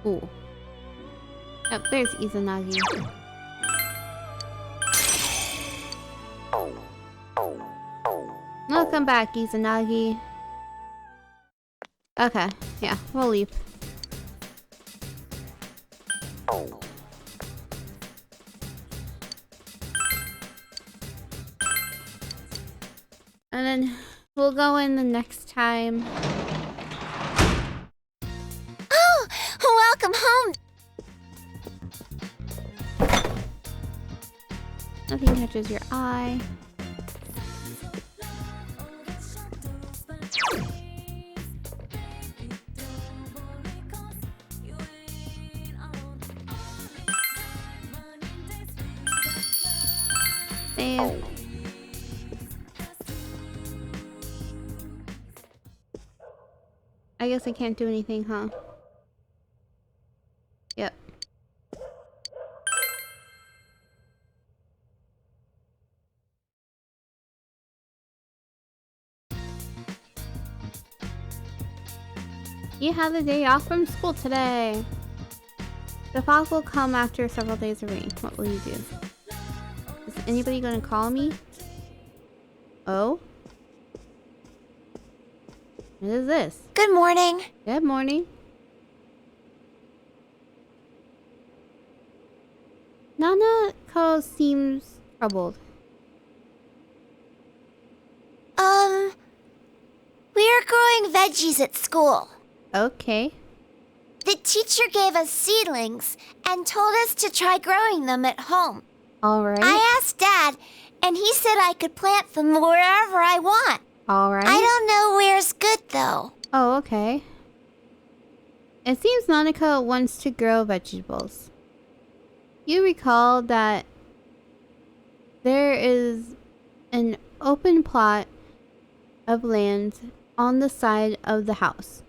Fool. Yep, there's Izanagi. Welcome back, Izanagi. Okay, yeah, we'll leave. And then we'll go in the next time. Oh, welcome home. Nothing catches your eye. Save. I guess I can't do anything, huh? Yep. You have the day off from school today. The fog will come after several days of rain. What will you do? Is anybody gonna call me? Oh? What is this? Good morning. Good morning. Nanako seems troubled. We're growing veggies at school. Okay. The teacher gave us seedlings and told us to try growing them at home. Alright. I asked Dad, and he said I could plant them wherever I want. Alright. I don't know where's good, though. Oh, okay. It seems Nanako wants to grow vegetables. You recall that there is an open plot of land on the side of the house.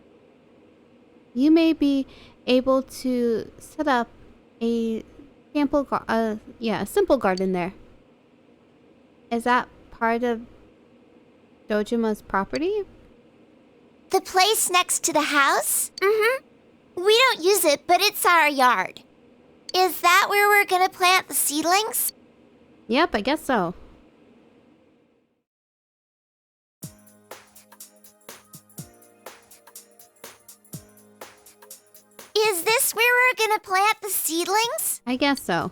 You may be able to set up a simple garden there. Is that part of Dojima's property? The place next to the house? Mm-hmm. We don't use it, but it's our yard. Is that where we're gonna plant the seedlings? Yep, I guess so. Is this where we're gonna plant the seedlings? I guess so.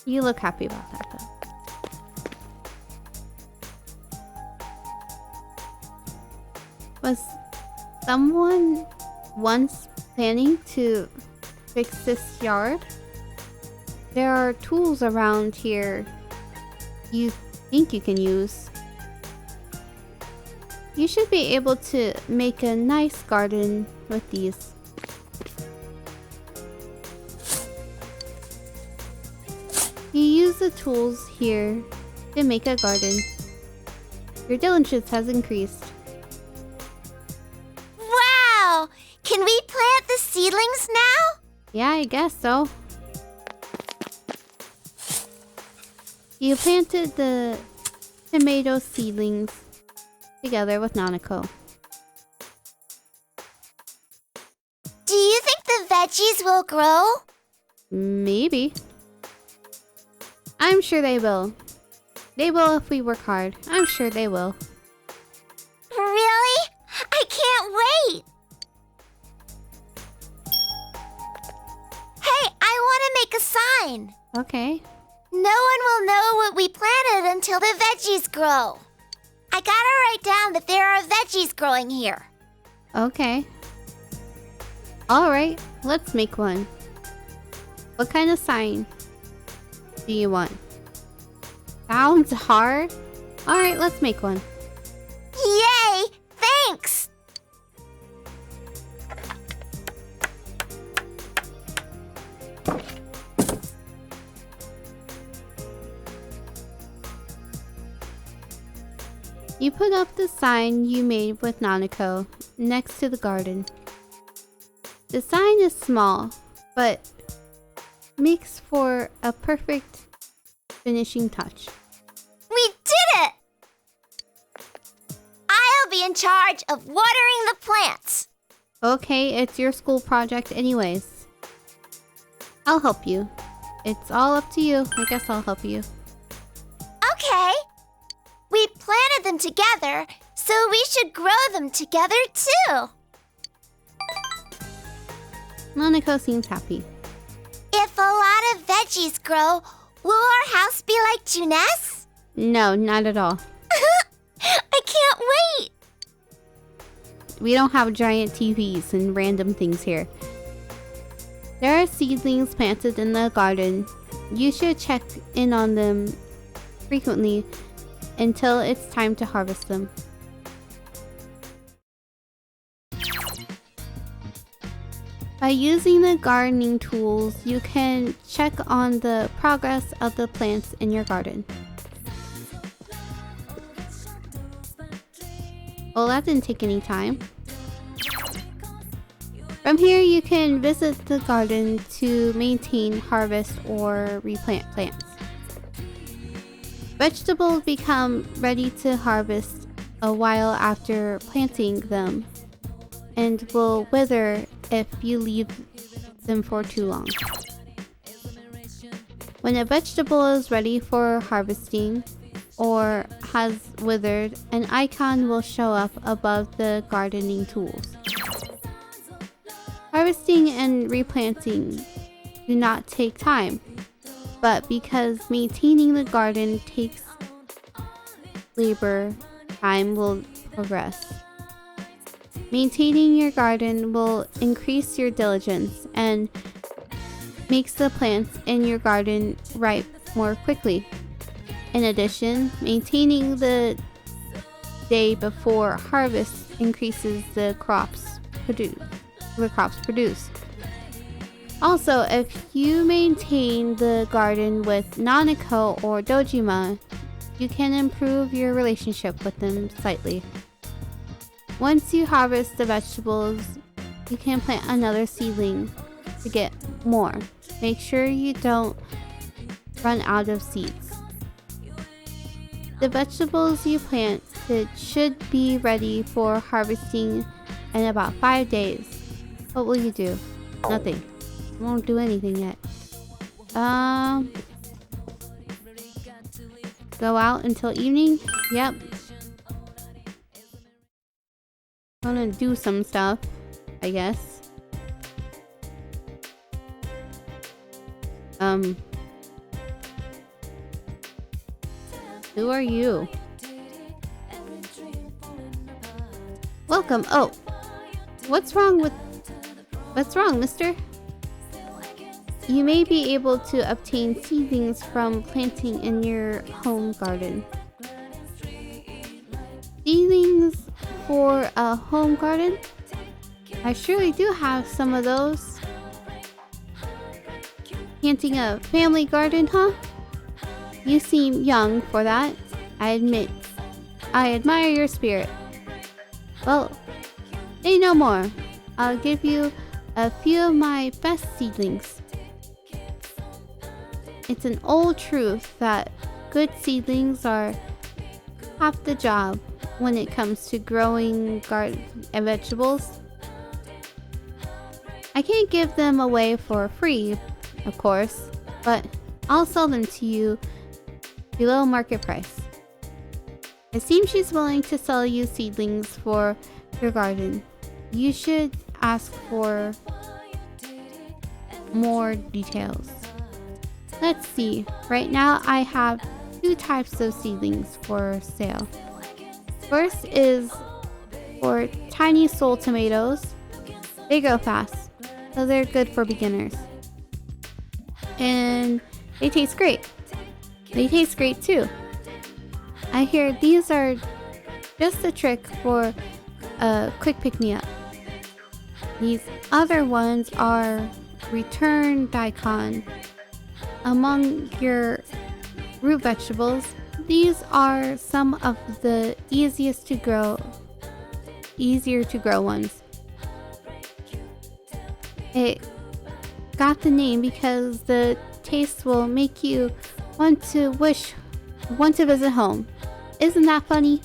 You look happy about that, though. Was someone once planning to fix this yard? There are tools around here you think you can use. You should be able to make a nice garden with these. You use the tools here to make a garden. Your diligence has increased. Wow! Can we plant the seedlings now? Yeah, I guess so. You planted the tomato seedlings together with Nanako. Do you think the veggies will grow? Maybe. I'm sure they will. They will if we work hard. I'm sure they will. Really? I can't wait! Hey, I want to make a sign. Okay. No one will know what we planted until the veggies grow. I gotta write down that there are veggies growing here. Okay. Alright, let's make one. What kind of sign do you want? Sounds hard. Alright, let's make one. Yay! Thanks! You put up the sign you made with Nanako next to the garden. The sign is small, but makes for a perfect finishing touch. We did it! I'll be in charge of watering the plants. Okay, it's your school project anyways. I'll help you. It's all up to you. I guess I'll help you. Okay. We planted them together, so we should grow them together too. Nanako seems happy. If a lot of veggies grow, will our house be like Juness? No, not at all. I can't wait! We don't have giant TVs and random things here. There are seedlings planted in the garden. You should check in on them frequently until it's time to harvest them. By using the gardening tools, you can check on the progress of the plants in your garden. Well, that didn't take any time. From here, you can visit the garden to maintain, harvest, or replant plants. Vegetables become ready to harvest a while after planting them and will wither if you leave them for too long. When a vegetable is ready for harvesting or has withered, an icon will show up above the gardening tools. Harvesting and replanting do not take time, but because maintaining the garden takes labor, time will progress. Maintaining your garden will increase your diligence and makes the plants in your garden ripe more quickly. In addition, maintaining the day before harvest increases the crops produced. Also, if you maintain the garden with Nanako or Dojima, you can improve your relationship with them slightly. Once you harvest the vegetables, you can plant another seedling to get more. Make sure you don't run out of seeds. The vegetables you planted should be ready for harvesting in about 5 days. What will you do? Nothing. I won't do anything yet. Go out until evening? Yep. Gonna do some stuff, I guess. Who are you? Welcome. Oh, what's wrong, mister? You may be able to obtain seedlings from planting in your home garden. Seedlings for a home garden? I surely do have some of those. Planting a family garden, huh? You seem young for that, I admit. I admire your spirit. Well, say no more. I'll give you a few of my best seedlings. It's an old truth that good seedlings are half the job when it comes to growing garden and vegetables. I can't give them away for free, of course, but I'll sell them to you below market price. It seems she's willing to sell you seedlings for your garden. You should ask for more details. Let's see. Right now I have 2 types of seedlings for sale. First is for tiny soul tomatoes. They grow fast, so they're good for beginners. And they taste great. They taste great too. I hear these are just a trick for a quick pick-me-up. These other ones are return daikon. Among your root vegetables, these are some of the easier to grow ones. It got the name because the taste will make you want to visit home. Isn't that funny?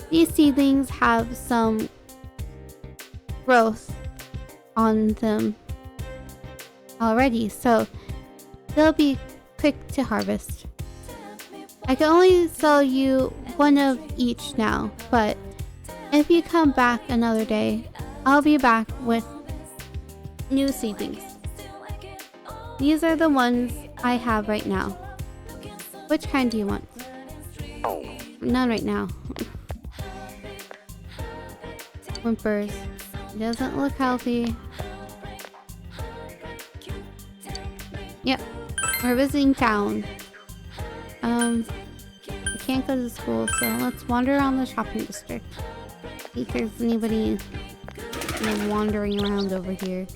These seedlings have some growth on them already, so they'll be quick to harvest. I can only sell you one of each now, but if you come back another day, I'll be back with new seedlings. These are the ones I have right now. Which kind do you want? None right now. Whimpers. Doesn't look healthy. Yep. We're visiting town. I can't go to school, so let's wander around the shopping district. See if there's anybody wandering around over here.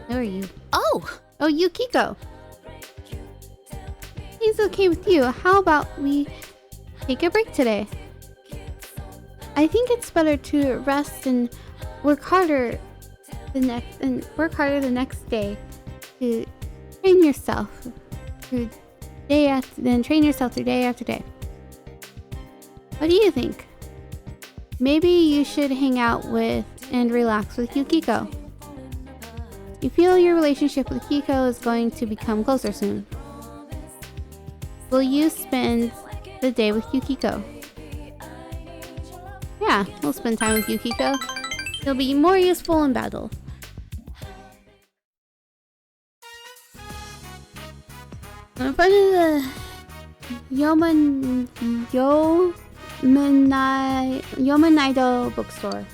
Who are you? Oh! Oh, Yukiko! It's okay with you. How about we take a break today? I think it's better to rest and work harder the next day to train yourself through day after day. What do you think? Maybe you should hang out with and relax with Yukiko. You feel your relationship with Yukiko is going to become closer soon. Will you spend the day with Yukiko? Yeah, we'll spend time with Yukiko. He'll be more useful in battle. In front of the Yomanaido bookstore.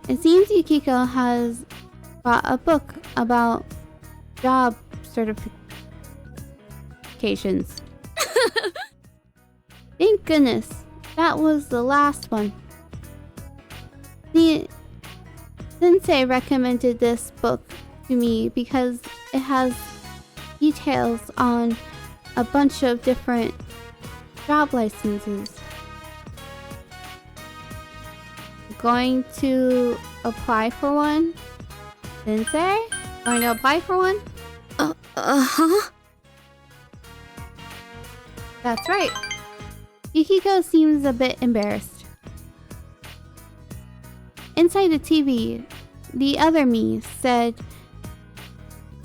It seems Yukiko has bought a book about job certifications. Thank goodness, that was the last one. The sensei recommended this book to me because it has details on a bunch of different job licenses. Going to apply for one? Sensei? Going to apply for one? Uh-huh. That's right. Yukiko seems a bit embarrassed. Inside the TV, the other me said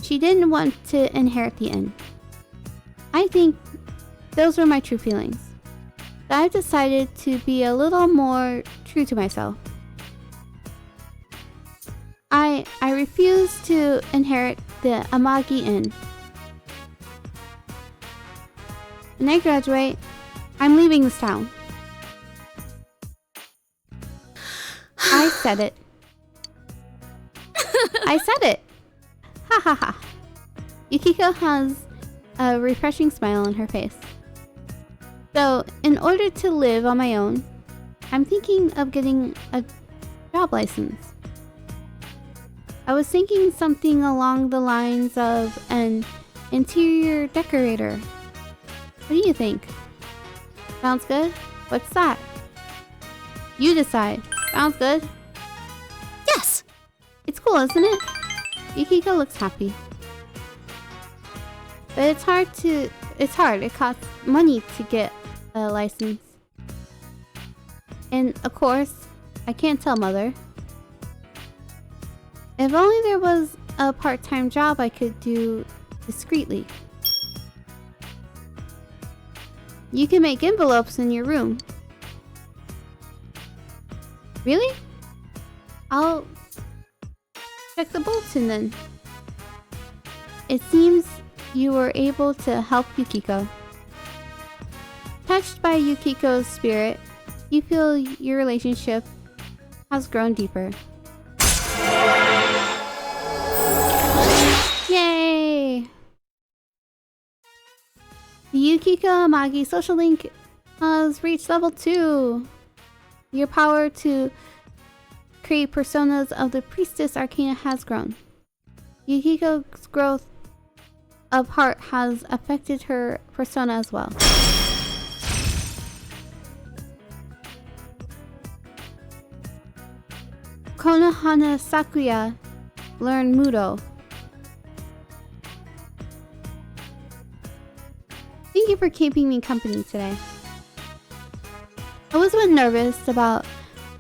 she didn't want to inherit the inn. I think those were my true feelings. But I've decided to be a little more true to myself. I refuse to inherit the Amagi Inn. When I graduate, I'm leaving this town. I said it. I said it. Ha ha ha. Yukiko has a refreshing smile on her face. So, in order to live on my own, I'm thinking of getting a job license. I was thinking something along the lines of an interior decorator. What do you think? Sounds good? What's that? You decide. Sounds good? Yes. It's cool, isn't it? Yukiko looks happy. But it's hard. It costs money to get a license. And of course, I can't tell Mother. If only there was a part-time job I could do discreetly. You can make envelopes in your room. Really? I'll check the bulletin then. It seems you were able to help Yukiko. Touched by Yukiko's spirit, you feel your relationship has grown deeper. Yay! The Yukiko Amagi social link has reached level 2. Your power to create personas of the Priestess Arcana has grown. Yukiko's growth of heart has affected her persona as well. Konohana Sakuya learned Mudo. Thank you for keeping me company today. I was a bit nervous about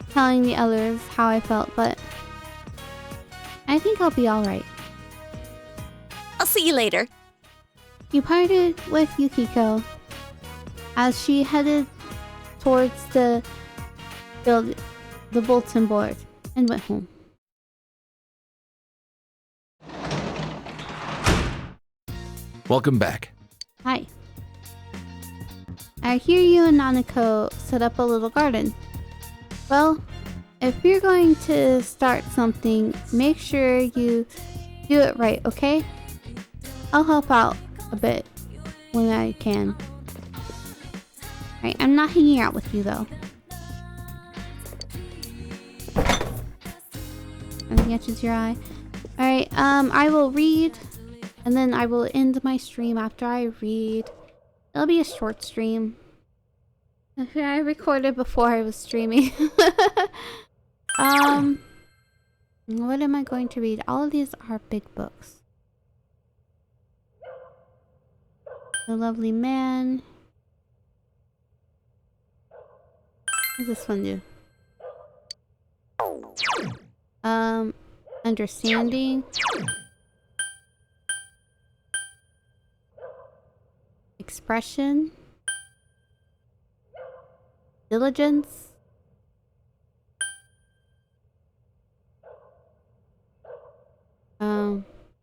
telling the others how I felt, but I think I'll be alright. I'll see you later. You parted with Yukiko as she headed towards the bulletin board and went home. Welcome back. Hi. I hear you and Nanako set up a little garden. Well, if you're going to start something, make sure you do it right, okay? I'll help out a bit when I can. Alright, I'm not hanging out with you though. Nothing catches your eye. Alright, I will read, and then I will end my stream after I read. It'll be a short stream. I recorded before I was streaming. What am I going to read? All of these are big books. The Lovely Man. What does this one do? Understanding. Expression. Diligence.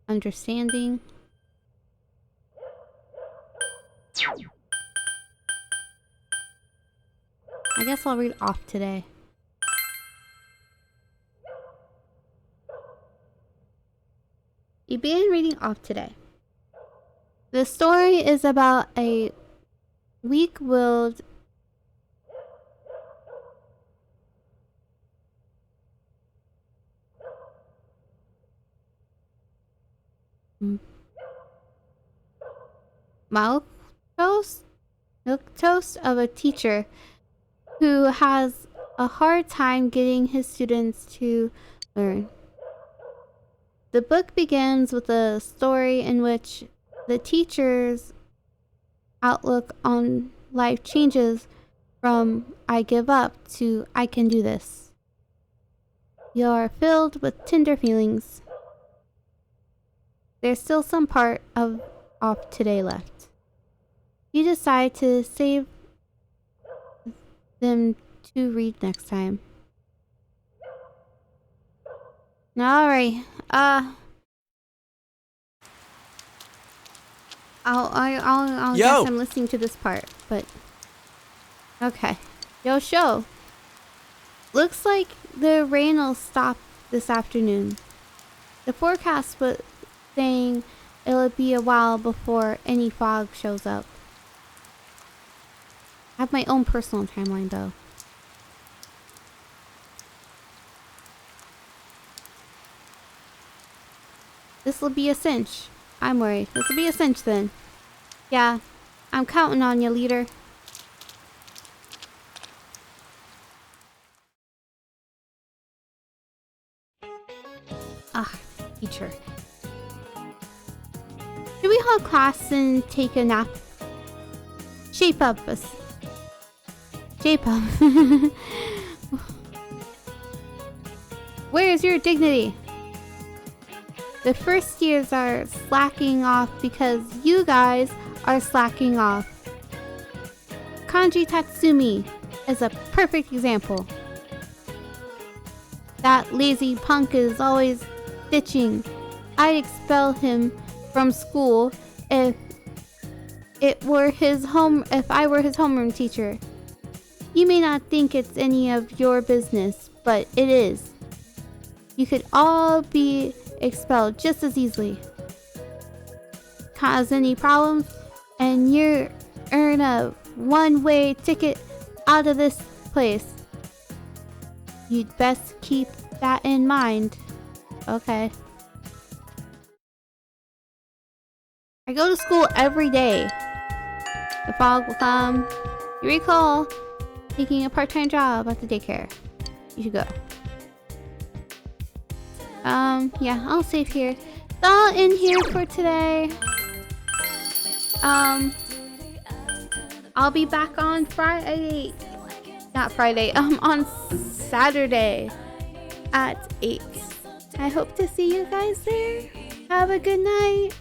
Understanding. I guess I'll read off today. You began reading off today. The story is about a weak-willed milquetoast of a teacher who has a hard time getting his students to learn. The book begins with a story in which the teacher's outlook on life changes from I give up to I can do this. You are filled with tender feelings. There's still some part of off today left. You decide to save them to read next time. Alright, I'll Yo! guess I'm listening to this part, but Okay. Yo, show. Looks like the rain will stop this afternoon. The forecast was saying it'll be a while before any fog shows up. I have my own personal timeline though. This'll be a cinch. I'm worried. This'll be a cinch then. Yeah, I'm counting on you, leader. Ah, teacher. Should we hold class and take a nap? Shape up us. Shape up. Where is your dignity? The first years are slacking off because you guys are slacking off. Kanji Tatsumi is a perfect example. That lazy punk is always bitching. I'd expel him from school if I were his homeroom teacher. You may not think it's any of your business, but it is. You could all be expelled just as easily. Cause any problems, and you earn a one-way ticket out of this place. You'd best keep that in mind. Okay. I go to school every day. The fog will come. You recall taking a part-time job at the daycare. You should go. Yeah, I'll save here. It's all in here for today. I'll be back on Friday. Not Friday, on Saturday at 8. I hope to see you guys there. Have a good night.